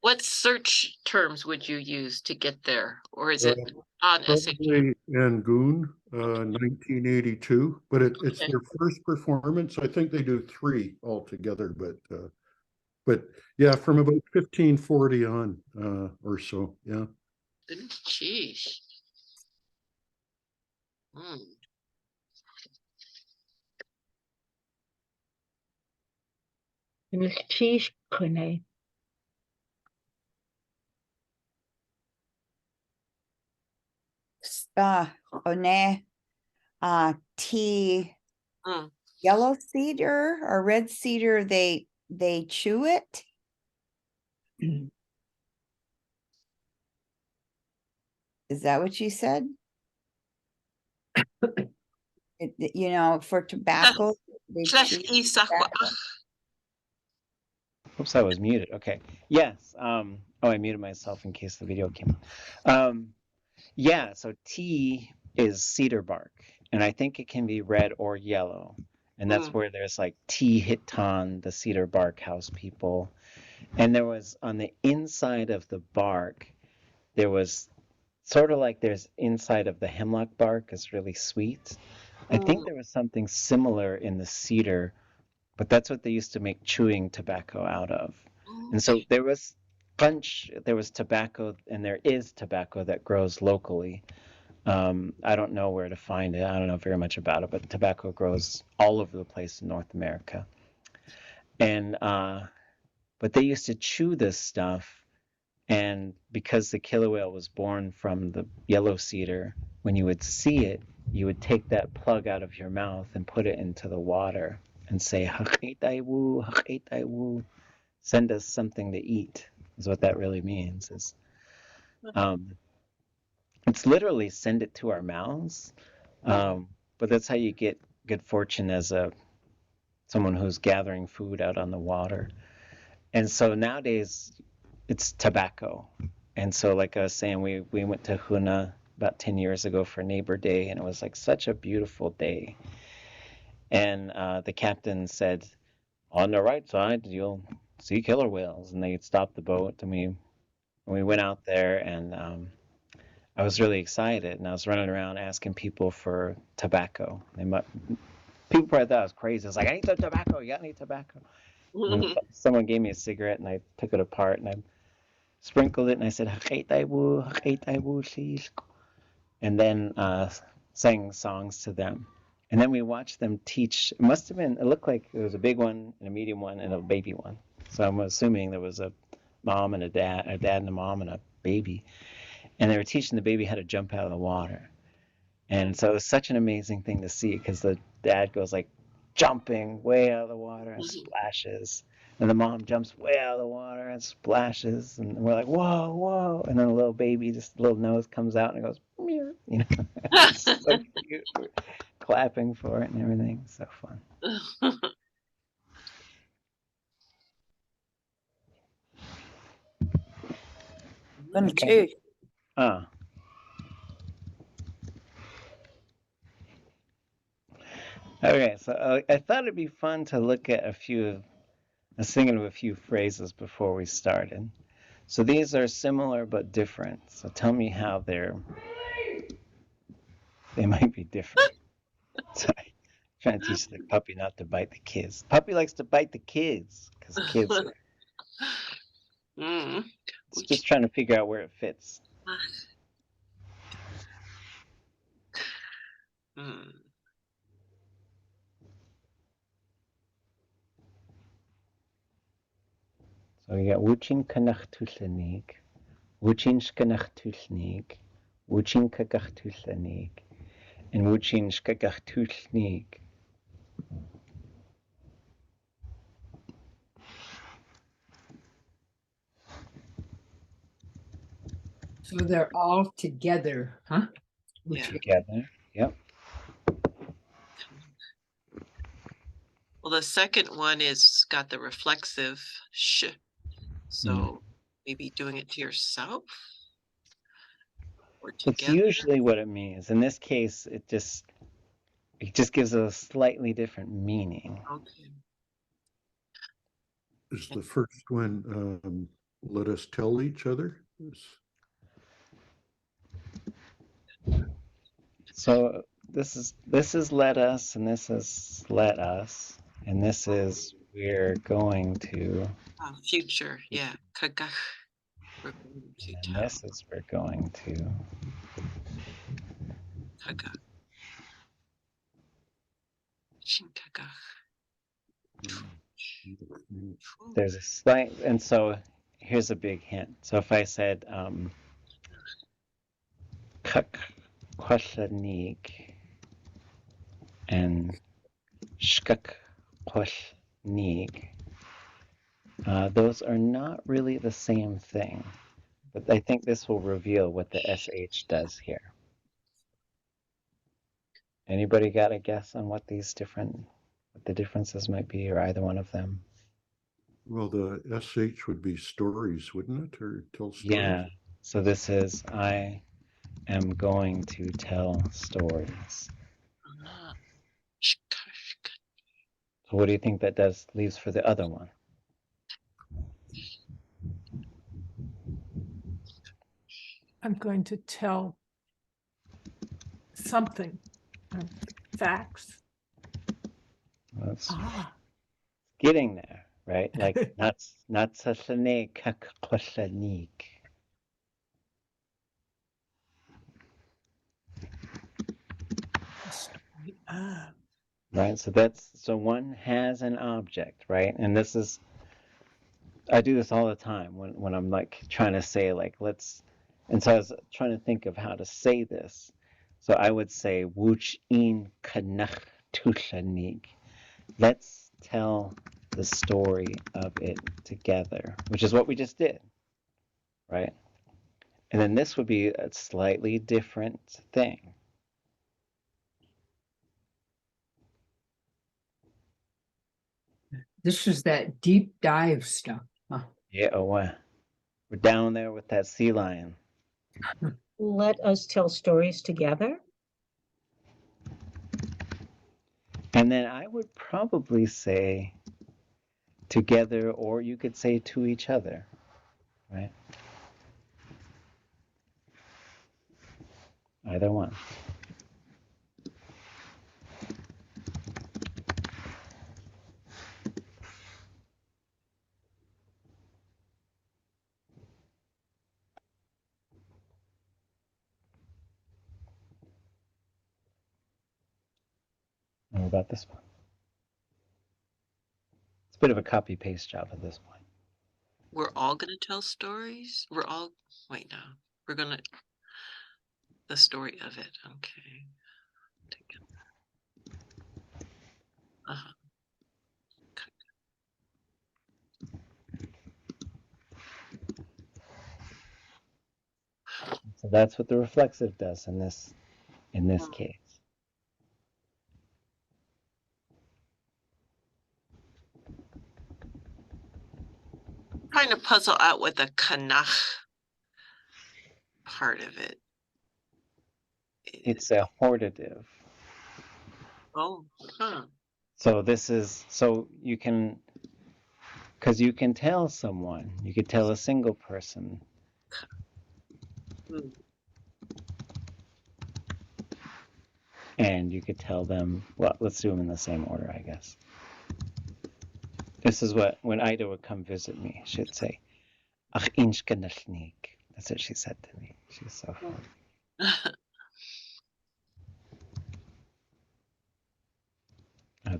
What search terms would you use to get there, or is it on Probably Angoon, 1982, but it's their first performance. I think they do 3 altogether, but yeah, from about 1540 on or so. Yeah. Jeez. Tea, yellow cedar or red cedar, they chew it. Is that what you said? For tobacco, they chew tobacco. Oops, I was muted. Okay. Yes. Oh, I muted myself in case the video came on. Yeah, so tea is cedar bark, and I think it can be red or yellow. And that's where there's like tea hitan, the cedar bark house people. And there was on the inside of the bark, there was sort of like there's inside of the hemlock bark is really sweet. I think there was something similar in the cedar, but that's what they used to make chewing tobacco out of. And so there was punch, there was tobacco, and there is tobacco that grows locally. I don't know where to find it. I don't know very much about it, but tobacco grows all over the place in North America. And but they used to chew this stuff, and because the killer whale was born from the yellow cedar, when you would see it, you would take that plug out of your mouth and put it into the water and say, "Hak'itaiwu, send us something to eat," is what that really means. Is it's literally send it to our mouths, but that's how you get good fortune as someone who's gathering food out on the water. And so nowadays it's tobacco. And so like I was saying, we went to Huna about 10 years ago for Neighbor Day, and it was like such a beautiful day. And the captain said, on the right side, you'll see killer whales. And they stopped the boat, and we went out there, and I was really excited, and I was running around asking people for tobacco. People probably thought I was crazy. I was like, I need some tobacco. You got any tobacco? And someone gave me a cigarette, and I took it apart, and I sprinkled it, and I said, and then sang songs to them. And then we watched them teach. It must have been, it looked like it was a big one, and a medium one, and a baby one. So I'm assuming there was a mom and a dad and a mom and a baby. And they were teaching the baby how to jump out of the water. And so it was such an amazing thing to see, because the dad goes like jumping way out of the water and splashes. And the mom jumps way out of the water and splashes. And we're like, whoa, whoa. And then a little baby, just a little nose comes out and it goes, meow, you know. It's so cute. We're clapping for it and everything. So fun. One, two. Okay, so I thought it'd be fun to look at I was thinking of a few phrases before we started. So these are similar but different. So tell me how they might be different. Sorry, trying to teach the puppy not to bite the kids. Puppy likes to bite the kids because kids are. It's just trying to figure out where it fits. So we got wuchin kanachtullanéi, wuchin shkanachtullanéi, wuchin kagachtullanéi, and wuchin shkagachtullanéi. So they're all together, huh? Yeah. Together, yep. Well, the second one is got the reflexive sh. So maybe doing it to yourself or together. It's usually what it means. In this case, it just gives a slightly different meaning. Okay. Is the first one let us tell each other? So this is let us, and this is let us, and this is we're going to. Future, yeah. Kagach. We're going to And tell. this is we're going to. Kagach. Shinkagach. There's a slight, and so here's a big hint. So if I said kadulneek and kadulneek, those are not really the same thing, but I think this will reveal what the SH does here. Anybody got a guess on what the differences might be, or either one of them? Well, the SH would be stories, wouldn't it? Or tell stories? Yeah. So this is, I am going to tell stories. Ah. So what do you think that does leaves for the other one? I'm going to tell something, facts. That's Ah, getting there, right? Like Naatsilanéi kadulneek. story. Ah, Right? So one has an object, right? And this is, I do this all the time when I'm like trying to say like and so I was trying to think of how to say this. So I would say wuch in kanach tuhlanik. Let's tell the story of it together, which is what we just did, right? And then this would be a slightly different thing. This is that deep dive stuff. Huh? Yeah, we're down there with that sea lion. Let us tell stories together. And then I would probably say together, or you could say to each other, right? Either one. What about this one? It's a bit of a copy paste job at this point. We're all gonna tell stories? Wait, no. We're gonna, the story of it, okay. Uh-huh. So that's what the reflexive does in this case. Trying to puzzle out what the kanach part of it is. It's a hortative. Oh, huh. So this is, so you can, because you can tell someone, you could tell a single person. Hmm. And you could tell them, well, let's do them in the same order, I guess. This is what, when Ida would come visit me, she'd say, Ach, inshkanashnik. That's what she said to me. She was so funny.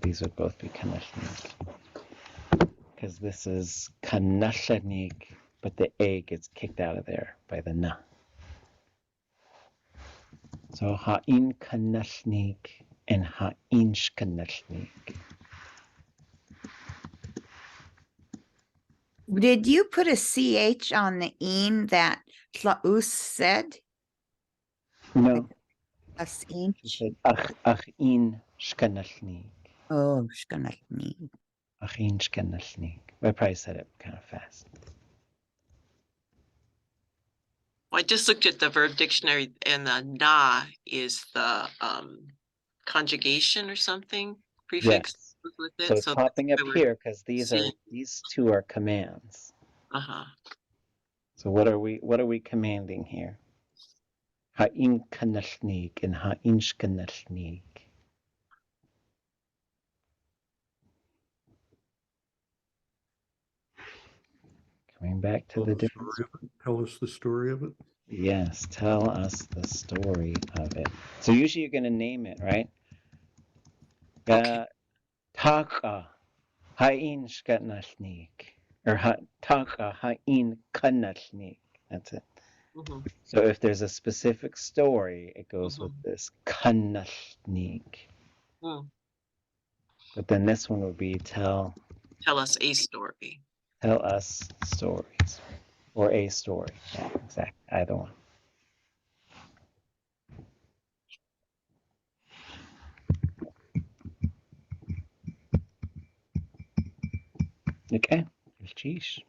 These would both be kanashnik. Because this is kanashanik, but the A gets kicked out of there by the na. So ha'in kanashnik and ha'in shkanashnik. Did you put a CH on the een that Tlaus said? No, Us she inch? said ach in shkanashnik. Oh, shkanashnik. Ach in shkanashnik. I probably said it kind of fast. I just looked at the verb dictionary and the na is the conjugation or something prefix Yes. with it. So it's popping up that's why here because seeing- these two are commands. Uh-huh. So what are we commanding here? Ha'in kanashnik and ha'in shkanashnik. Coming back to the difference. Tell us the story of it. Yes, tell us the story of it. So usually you're going to name it, right? Okay. Taka ha'in shkanashnik. Or taka ha'in kanashnik. That's it. Mhm. So if there's a specific story, it goes with Mhm. this kanashnik. Mm. But then this one would be tell Tell us a story. us stories. Or a story. Yeah, exactly. Either one. Okay. sheesh.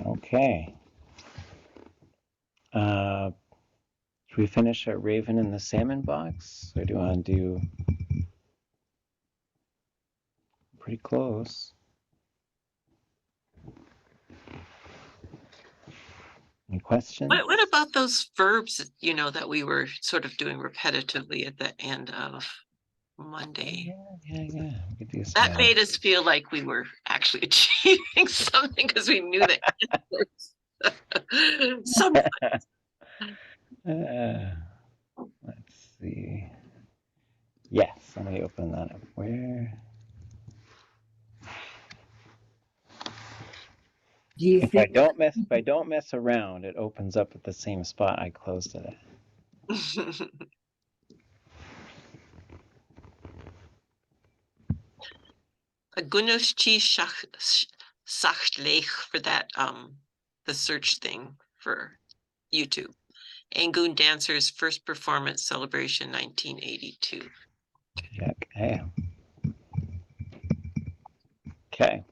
Okay. Should we finish our raven and the salmon box? Or do you want to do pretty close? Any questions? What about those verbs, you know, that we were sort of doing repetitively at the end of Monday? Yeah. We could do some That more. made us feel like we were actually achieving something because we knew that. Some Let's see. Yes, let me open that up. Where? Do you If I think don't mess around, it opens up at the same spot I closed it at. a gunoshchi sachleich for that the search thing for YouTube. Angoon Dancers First Performance Celebration 1982. Okay. Okay.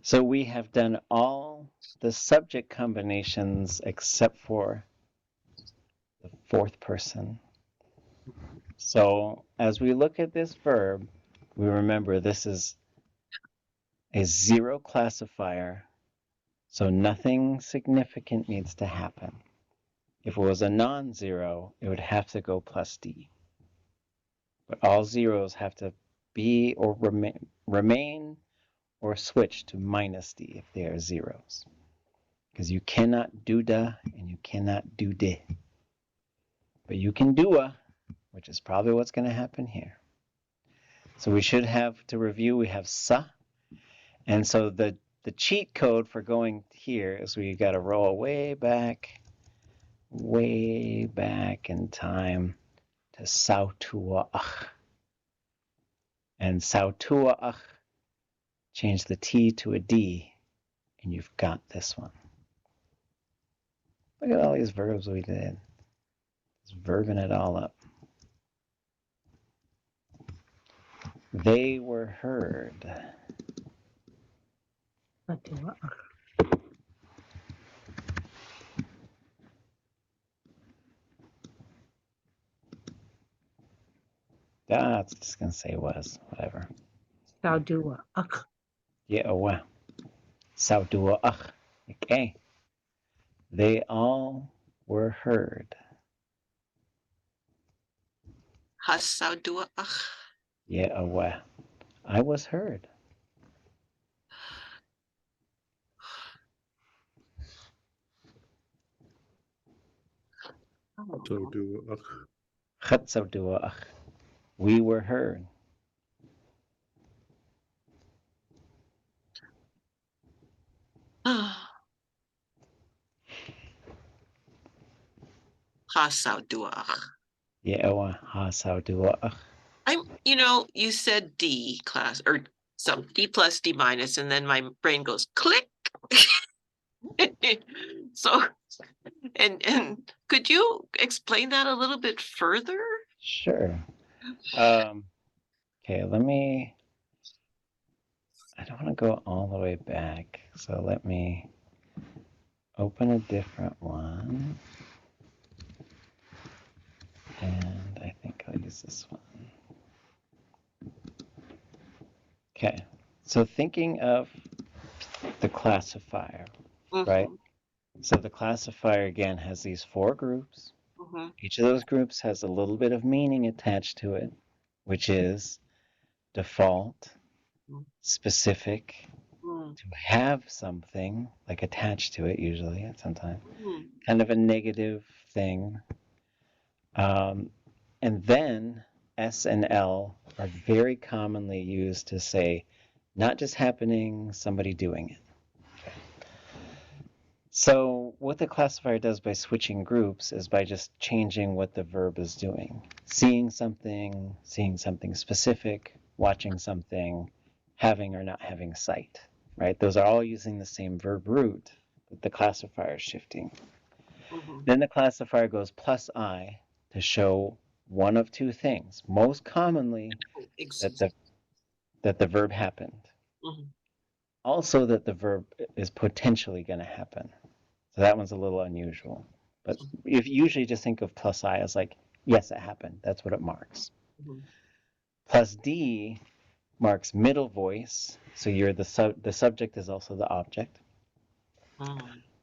So we have done all the subject combinations except for the fourth person. So as we look at this verb, we remember this is a zero classifier, so nothing significant needs to happen. If it was a non-zero, it would have to go plus D. But all zeros have to be or remain or switch to minus D if they are zeros. Because you cannot do da and you cannot do de. But you can do a, which is probably what's going to happen here. So we should have, to review, we have sa. And so the cheat code for going here is we got to roll way back in time to sautua'ach. And sautua'ach, change the T to a D, and you've got this one. Look at all these verbs we did. Just verbing it all up. They were heard. Ah, it's just going to say was, whatever. Saudua'ach. Yeah, well. Saudua'ach. Okay. They all were heard. Hasauduach. Yeah, well. I was heard. So do Chatsaudua'ach. We were heard. Hasauduach. Yeah, well. Hasaudua'ach. You know, you said D class or some D plus D minus, and then my brain goes click. So, and could you explain that a little bit further? Sure. Okay, I don't want to go all the way back, so let me open a different one. And I think I'll use this one. Okay, so thinking of the classifier, right? So the classifier, again, has these 4 groups. Each of those groups has a little bit of meaning attached to it, which is default, specific, to have something like attached to it usually at some time, kind of a negative thing. And then S and L are very commonly used to say not just happening, somebody doing it. Okay. So what the classifier does by switching groups is by just changing what the verb is doing. Seeing something specific, watching something, having or not having sight, right? Those are all using the same verb root, but the classifier is shifting. Then the classifier goes plus I to show one of two things. Most commonly, that the verb happened. Also that the verb is potentially going to happen. So that one's a little unusual. But if you usually just think of plus I as like, yes, it happened. That's what it marks. Plus D marks middle voice. So you're the subject is also the object.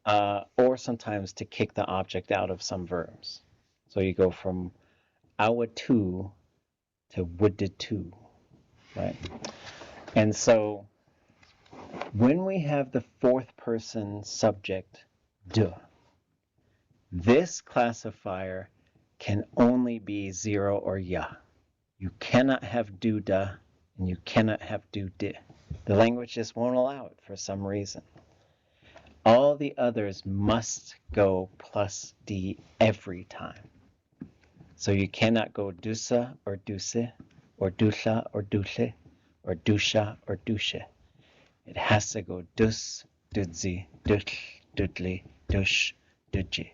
Or sometimes to kick the object out of some verbs. So you go from awa to would to, right? And so when we have the fourth person subject de, this classifier can only be 0 or ya. You cannot have do da and you cannot have do di. The language just won't allow it for some reason. All the others must go plus D every time. So you cannot go dusa or duse, or dusha or dushe, or dusha or dushe. It has to go dus, dudzi, dush, dudli, dush, dudji.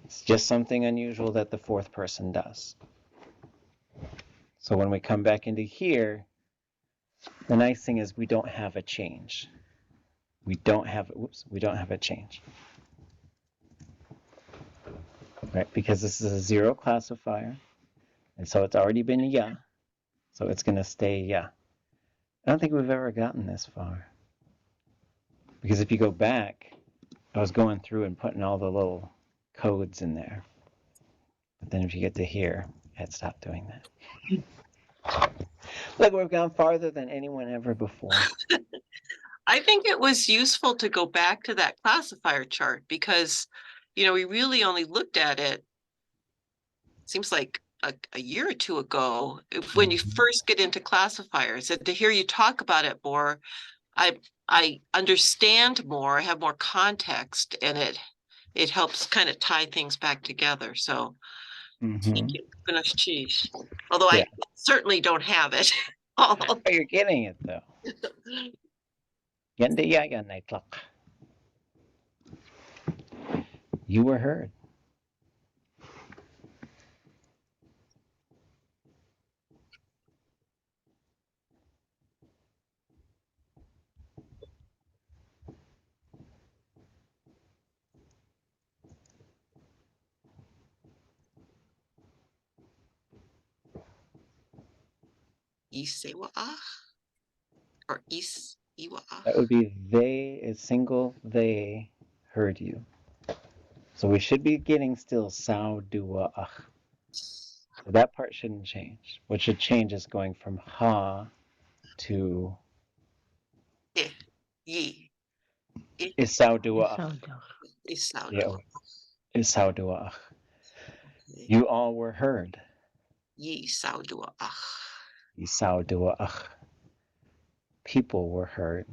It's just something unusual that the fourth person does. So when we come back into here, the nice thing is we don't have a change. We don't have a change. Right, because this is a 0 classifier, and so it's already been ya, so it's going to stay ya. I don't think we've ever gotten this far. Because if you go back, I was going through and putting all the little codes in there. But then if you get to here, I had stopped doing that. Look, we've gone farther than anyone ever before. I think it was useful to go back to that classifier chart because, we really only looked at it, seems like a year or two ago, when you first get into classifiers. And to hear you talk about it more, I understand more, I have more context, and it helps kind of tie things back together. So thank you. Although I certainly don't have it. Oh, you're getting it though. You were heard. Or is iwa'ach? That would be they, a single they heard you. So we should be getting still sao dua'ach. So that part shouldn't change. What should change is going from ha to Ye. isao dua'ach. Isao. Isao dua'ach. You all were heard. Ye sao dua'ach. Isao dua'ach. People were heard.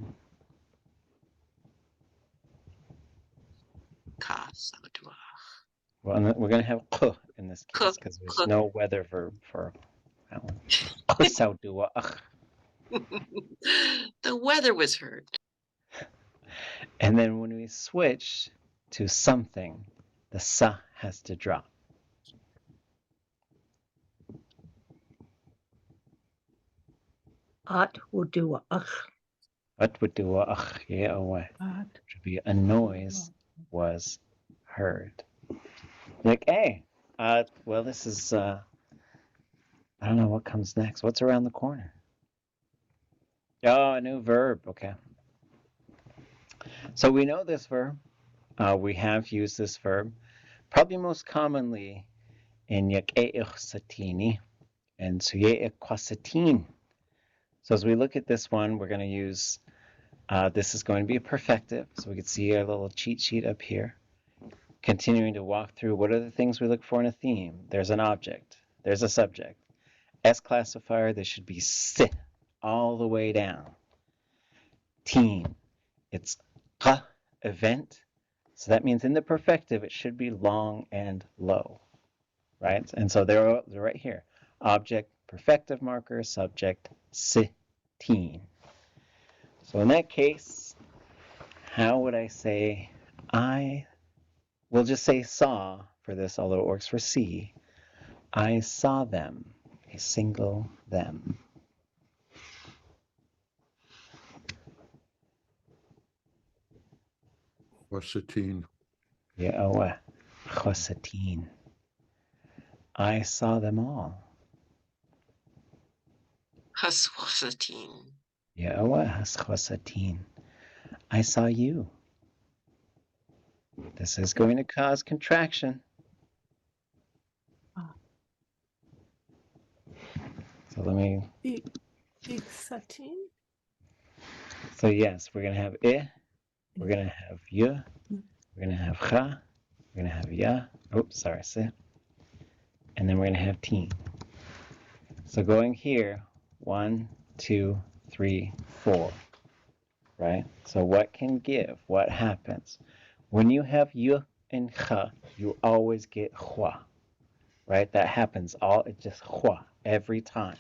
Ka sao dua'ach. Well, we're going to have k in this case because there's no weather verb for that one. Isao dua'ach. The weather was heard. And then when we switch to something, the sa has to drop. At would do a ach. What would do a ach, yeah, away? Should be a noise was heard. Like, hey, well, this is, I don't know what comes next. What's around the corner? Oh, a new verb. Okay. So we know this verb. We have used this verb probably most commonly in X'éig satini and X'éig kwasatin. So as we look at this one, we're going to use, this is going to be a perfective. So we can see our little cheat sheet up here. Continuing to walk through what are the things we look for in a theme. There's an object. There's a subject. S classifier, this should be si all the way down. Teen, it's ka, event. So that means in the perfective, it should be long and low, right? And so they're right here. Object, perfective marker, subject, si, teen. So in that case, how would I say, I we'll just say saw for this, although it works for see. I saw them, a single them. Wasateen. Ye'aweh, chosateen. I saw them all. Haswasatin. Ye'aweh, chosateen. I saw you. This is going to cause contraction. So let me. X'éig. So yes, we're gonna have I. We're gonna have you. We're gonna have cha. We're gonna have ya. Oops, sorry, se. And then we're gonna have teen. So going here, 1, 2, 3, 4. Right? So what can give? What happens? When you have yu and cha, you always get hua. Right? That happens it just hua every time.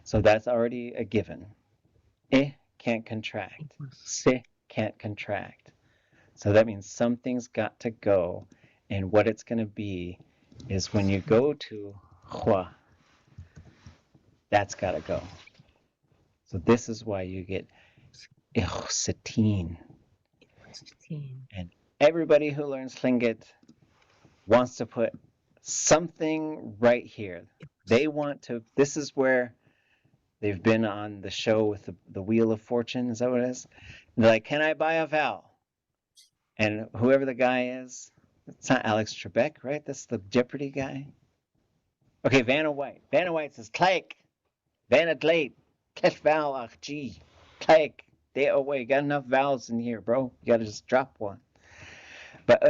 So that's already a given. I can't contract. Se can't contract. So that means something's got to go. And what it's going to be is when you go to hua, that's got to go. So this is why you get ichsateen. And everybody who learns Tlingit wants to put something right here. They want to, this is where they've been on the show with the Wheel of Fortune. Is that what it is? They're like, can I buy a vowel? And whoever the guy is, it's not Alex Trebek, right? That's the Jeopardy guy. Okay, Vanna White. Vanna White says, Claik, Vanna Glade, Kesh Val Ach G, Claik, they away. Got enough vowels in here, bro. You gotta just drop one. But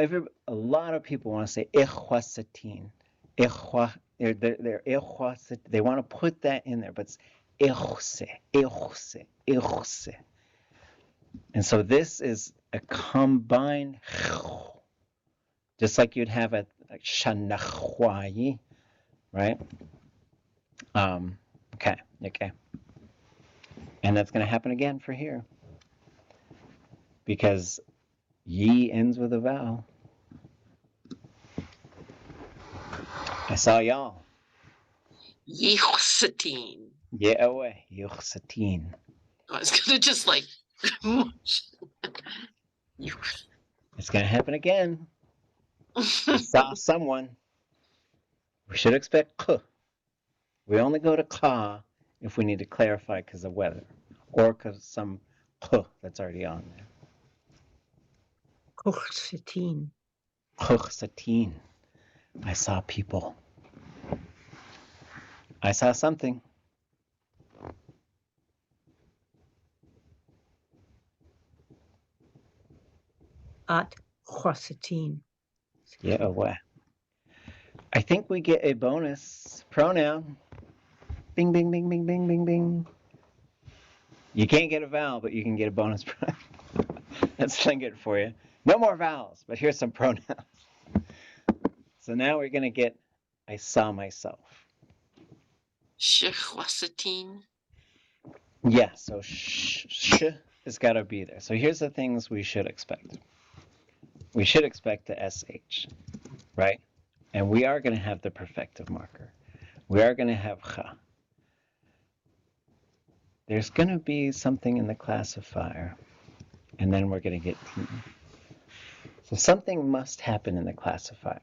a lot of people want to say Ichwasatin. They want to put that in there, but it's Ichse. And so this is a combined, just like you'd have a shanachwayi, right? Okay. And that's going to happen again for here. Because ye ends with a vowel. I saw y'all. Yichsatin. Yeah, away. Yuchsatin. I was gonna just like It's going to happen again. I saw someone. We should expect k. We only go to ka if we need to clarify because of weather. Or because some k that's already on there. Kuchsateen. Kuchsatin. I saw people. I saw something. At chosateen. Yeah, away. I think we get a bonus pronoun. Bing, bing, bing, bing, bing, bing, bing. You can't get a vowel, but you can get a bonus pronoun. Let's sling it for you. No more vowels, but here's some pronouns. So now we're going to get I saw myself. Shechwasatin. Yeah, so sh has got to be there. So here's the things we should expect. We should expect the SH, right? And we are going to have the perfective marker. We are going to have cha. There's going to be something in the classifier, and then we're going to get teen. So something must happen in the classifier,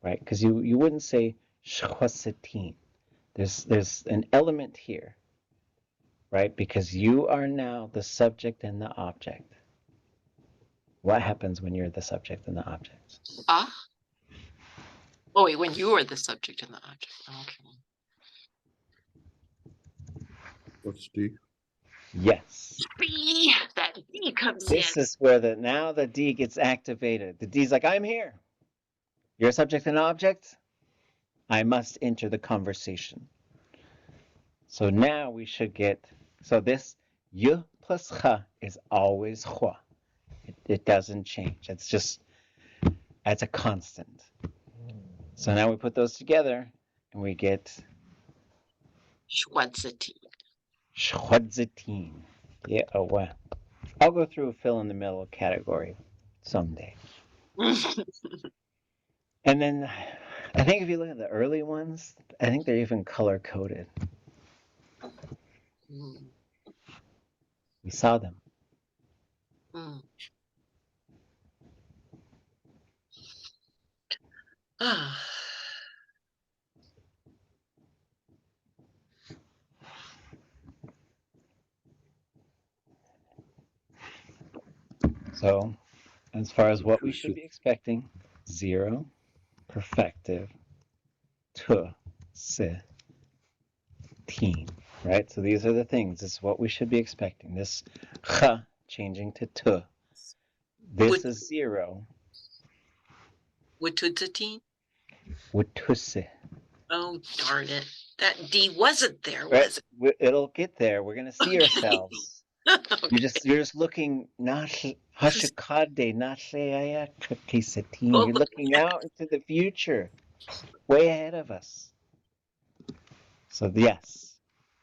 right? Because you wouldn't say shchwasatin. There's an element here, right? Because you are now the subject and the object. What happens when you're the subject and the object? Ah. Oh wait, when you are the subject and the object. Okay. What's D? Yes. B, that D comes This in. is where now the D gets activated. The D's like, I'm here. You're a subject and object. I must enter the conversation. So now we should get, so this y plus cha is always hua. It doesn't change. It's a constant. So now we put those together and we get Shwadzatin. shwadzatin. Yeah, oh wow. I'll go through a fill in the middle category someday. And then I think if you look at the early ones, I think they're even color coded. We saw them. So, as far as what we should be expecting, 0, perfective, to, se, teen, right? So these are the things. This is what we should be expecting. This cha changing to tu. This is 0. Witutsateen? Wutuse. Oh, darn it. That D wasn't there, Right? was it? It'll get there. We're gonna see ourselves. Okay. You're just looking not hashakade, not sayakisateen. You're looking out into the future, way ahead of us. So yes,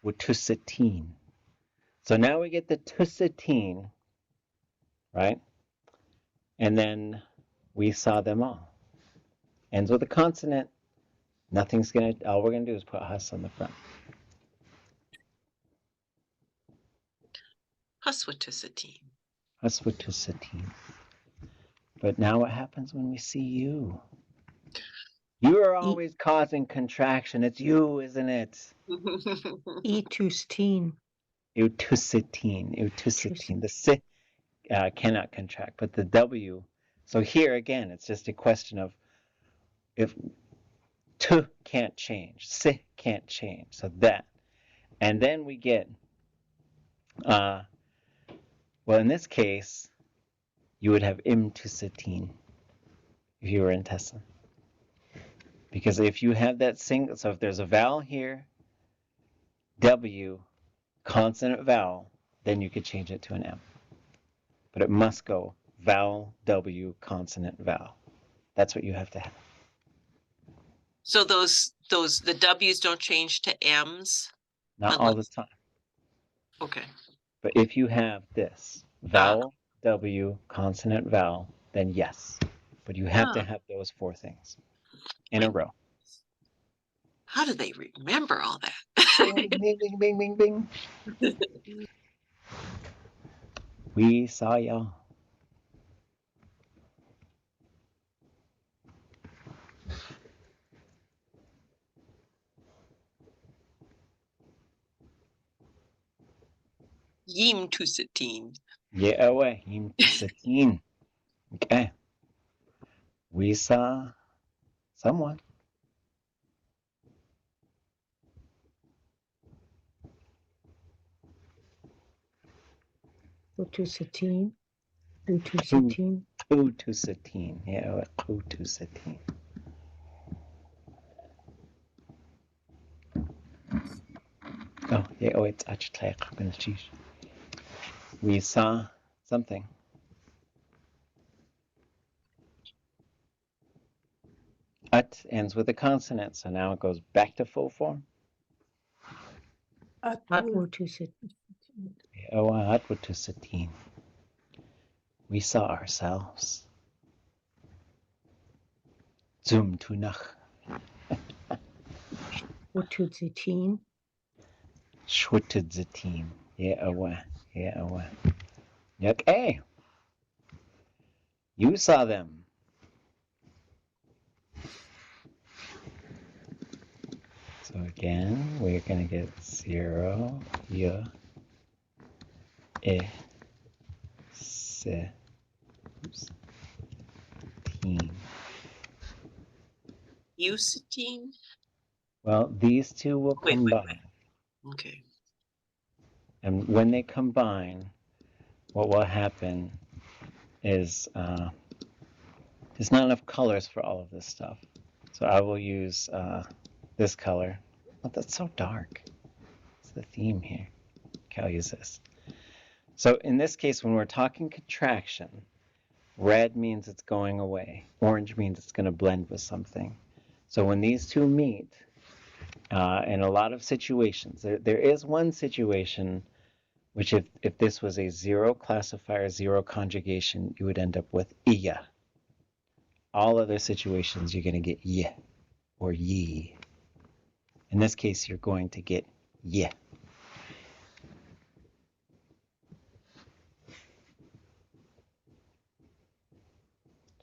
wutusateen. So now we get the tusateen, right? And then we saw them all. Ends with a consonant. Nothing's gonna. All we're gonna do is put hus on the front. Huswatusateen. Huswatusateen. But now what happens when we see you? You are always causing contraction. It's you, isn't it? Etusteen. Utusitine. The si cannot contract, but the W. So here again, it's just a question of if tu can't change, si can't change. So that. And then we get, well, in this case, you would have imtusitine if you were in Tessin. Because if you have that single, so if there's a vowel here, W, consonant vowel, then you could change it to an M. But it must go vowel, W, consonant, vowel. That's what you have to have. So the W's don't change to M's? Not all the time. Okay. But if you have this, vowel, W, consonant, vowel, then yes. But you have to have those 4 things in a row. How do they remember all that? Bing, bing, bing, bing, bing, bing. We saw y'all. Yimtusatine. Yeah, away. Imtusatine. Okay. We saw someone. Utusatine. Utusatine. Utusatine. Yeah, utusatine. Oh, yeah, oh, it's actually we saw something. Ut ends with a consonant, so now it goes back to full form. Utusatine. Oh, atwutusatine. We saw ourselves. Zum tunach. Utusatine. Schwutudzatin. Yeah, away. Okay. You saw them. So again, we're going to get 0, ya, se, teen. Usatine? Well, these two will combine. Okay. And when they combine, what will happen is there's not enough colors for all of this stuff. So I will use this color. Oh, that's so dark. It's the theme here. Okay, I'll use this. So in this case, when we're talking contraction, red means it's going away. Orange means it's going to blend with something. So when these two meet, in a lot of situations, there is one situation which if this was a 0 classifier, 0 conjugation, you would end up with iya. All other situations, you're going to get ye or ye. In this case, you're going to get ye.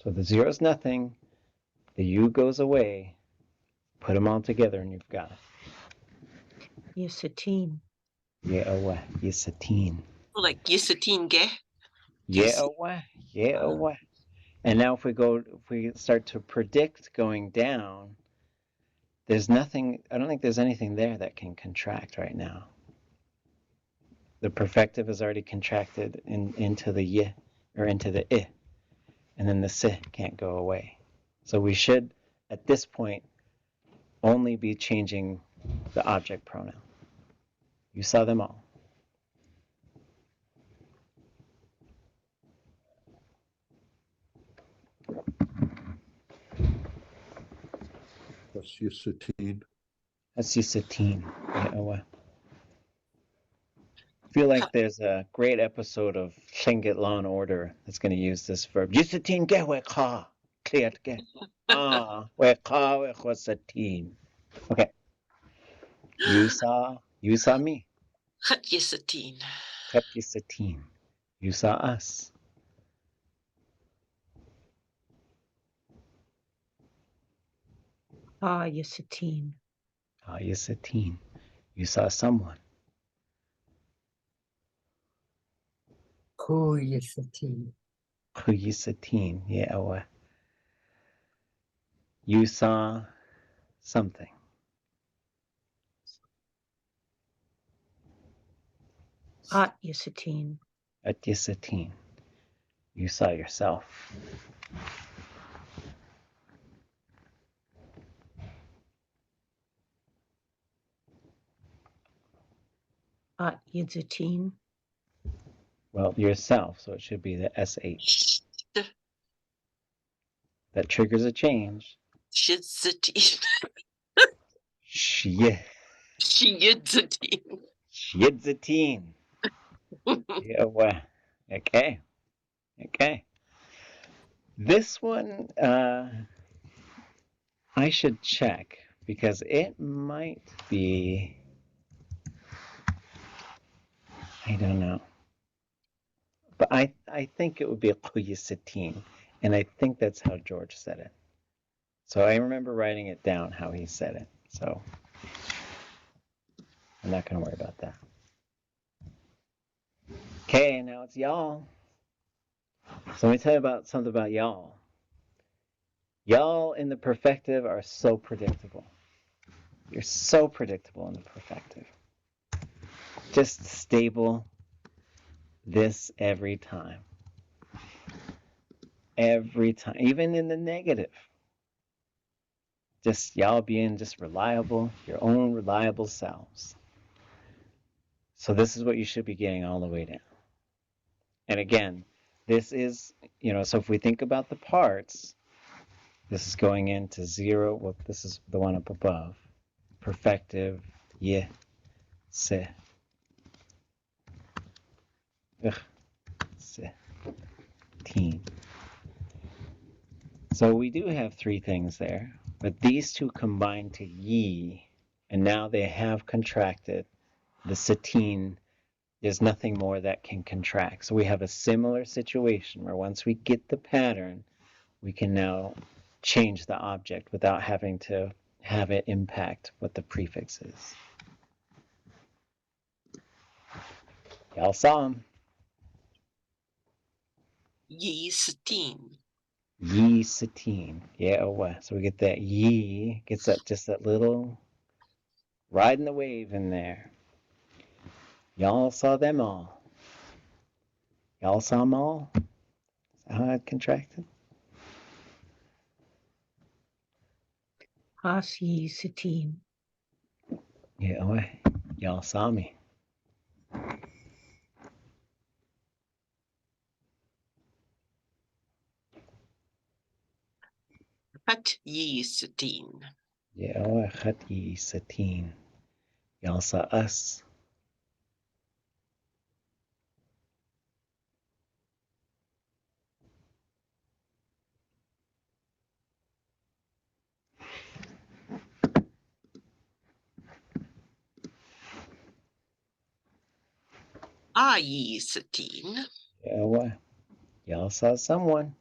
So the zero is nothing. The u goes away. Put them all together and you've got it. Yisatine. Ye'awah, yisatine. Like Yisatin ge. Ye'awah, ye'awah. And now if we start to predict going down, there's nothing, I don't think there's anything there that can contract right now. The perfective is already contracted into the ye, or into the I, and then the si can't go away. So we should, at this point, only be changing the object pronoun. You saw them all. That's Yisatine. That's Yisatine. I feel like there's a great episode of Tlingit Law and Order that's going to use this verb. Yisatine ge weka. Clear ge. Ah, weka wechasatin. Okay. You saw me. Chat Yisatin. Kat Yisatin. You saw us. Ah, Yisatine. Ah, Yisatin. You saw someone. Ku Yisatine. Ku Yisatin. Yeah. You saw something. At Yisatine. At Yisatin. You saw yourself. At Yisatine. Well, yourself, so it should be the SH. That triggers a change. Shizatin. Shye. Shizatin. Shyidzitin. Yeah. Okay. This one, I should check because it might be, I don't know. But I think it would be a Kuyisitin, and I think that's how George said it. So I remember writing it down how he said it. So I'm not going to worry about that. Okay, now it's y'all. So let me tell you something about y'all. Y'all in the perfective are so predictable. You're so predictable in the perfective. Just stable this every time. Every time, even in the negative. Just y'all being just reliable, your own reliable selves. So this is what you should be getting all the way down. And again, this is, so if we think about the parts, this is going into zero. Well, this is the one up above. Perfective, ye, se. Se. Teen. So we do have three things there, but these two combine to ye, and now they have contracted. The satine, there's nothing more that can contract. So we have a similar situation where once we get the pattern, we can now change the object without having to have it impact what the prefix is. Y'all saw them. Yisatin. Ye satine. Yeah, so we get that ye, gets that just that little riding the wave in there. Y'all saw them all. Y'all saw them all? Is that how it contracted? As Yisatine. Yeah, y'all saw me. Chat Yisatin. Yeah, chat ye satine. Y'all saw us. Kayaaní. Yeah, well, y'all saw someone.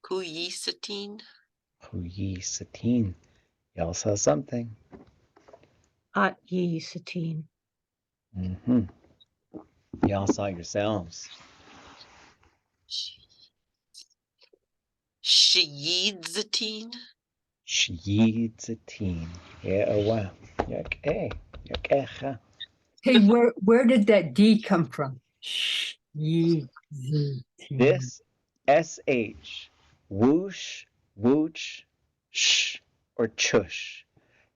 Kayaaní. Kayaaní. Y'all saw something. Kayaaní. Mm-hmm. Y'all saw yourselves. X'éig. X'éig. Yeah, wow. Yuk-eh. Yuk-eh. Hey, where did that D come from? X'éig. This SH, whoosh, whoosh, sh, or chush.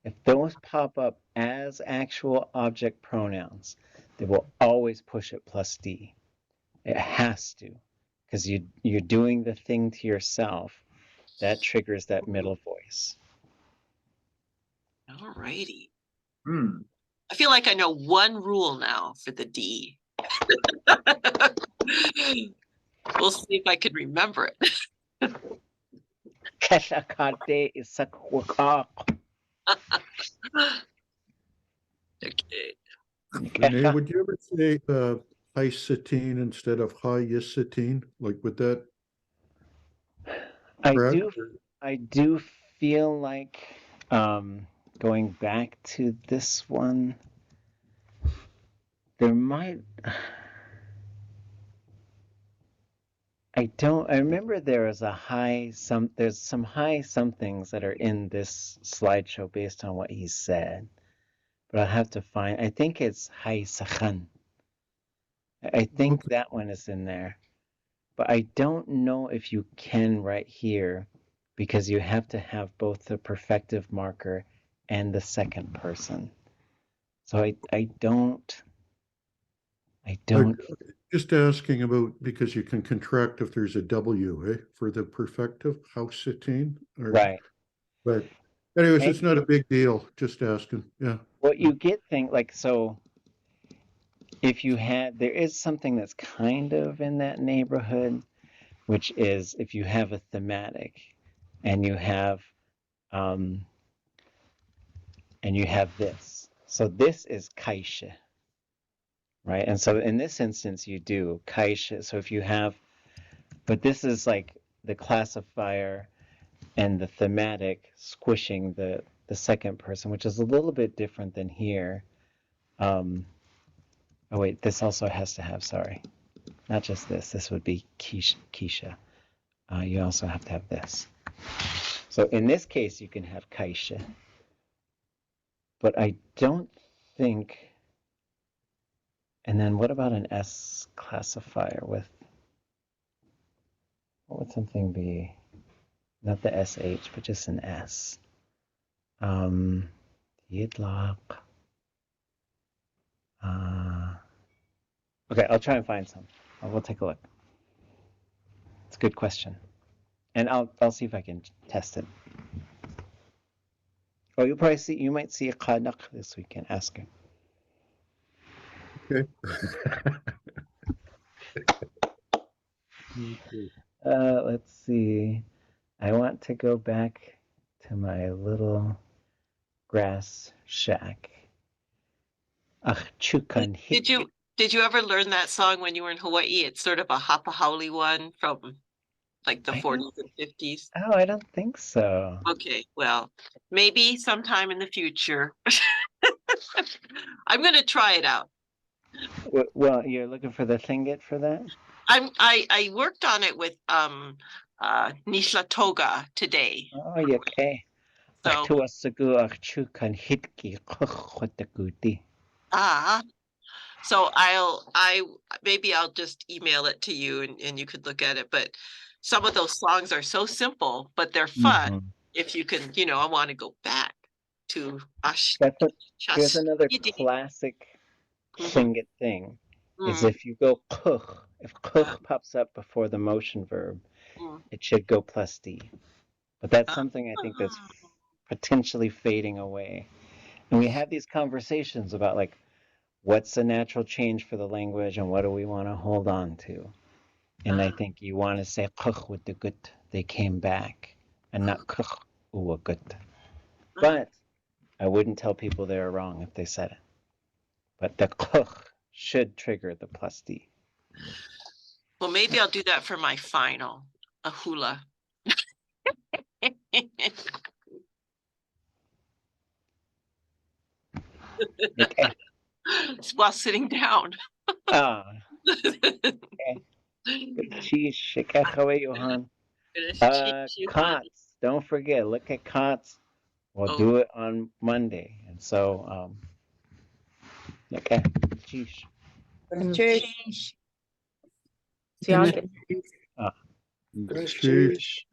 If those pop up as actual object pronouns, they will always push it plus D. It has to, because you're doing the thing to yourself. That triggers that middle voice. All righty. Hmm. I feel like I know one rule now for the D. We'll see if I can remember it. Kayaaní is sakwakak. Okay. Renee, would you ever say Kayaaní instead of Kayaaní? Like, would that? I do feel like going back to this one, there might. I remember there's some high somethings that are in this slideshow based on what he said, but I'll have to find. I think it's high sakhan. I think Okay. that one is in there, but I don't know if you can right here because you have to have both the perfective marker and the second person. So I don't. Just asking about, because you can contract if there's a W, for the perfective, Kayaaní. Right. But anyways, And it's not a big deal. Just asking. Yeah. what you get so if there is something that's kind of in that neighborhood, which is if you have a thematic and you have this. So this is kaisha, right? And so in this instance you do kaisha. So if you have, but this is like the classifier and the thematic squishing the second person, which is a little bit different than here. Oh wait, this also has to have, sorry, not just this. This would be Keisha. You also have to have this. So in this case, you can have Kaisha. But I don't think. And then what about an S classifier with? What would something be? Not the SH, but just an S. Yidlock. Okay, I'll try and find some. We'll take a look. It's a good question, and I'll see if I can test it. Oh, you might see a kadulneek this weekend. Ask her. Okay. Let's see. I want to go back to my little grass shack. Did you ever learn that song when you were in Hawaii? It's sort of a hapahauli one from like the 40s and 50s. Oh, I don't think so. Okay, well, maybe sometime in the future. I'm gonna try it out. Well, you're looking for the thinget for that? I worked on it with Nisla Toga today. Oh, okay. So maybe I'll just email it to you and you could look at it. But some of those songs are so simple, but they're fun. If you can, I want to go back to Here's another classic thinget thing. Is if you go kuch, if kuch pops up before the motion verb, it should go plus D. But that's something I think that's potentially fading away. And we have these conversations about like, what's a natural change for the language and what do we want to hold on to? And I think you want to say kuch with the gut, they came back, and not kuch uwa gut. But I wouldn't tell people they were wrong if they said it. but the koch should trigger the plus D. Well, maybe I'll do that for my final, a hula. Okay. While sitting down. Ah, sheesh, shikachaway, Johan. Kaatsʼ, don't forget, look at Kaatsʼ. We'll Oh. do it on Monday. And so, okay, sheesh. Cheers. Yeah. Cheers.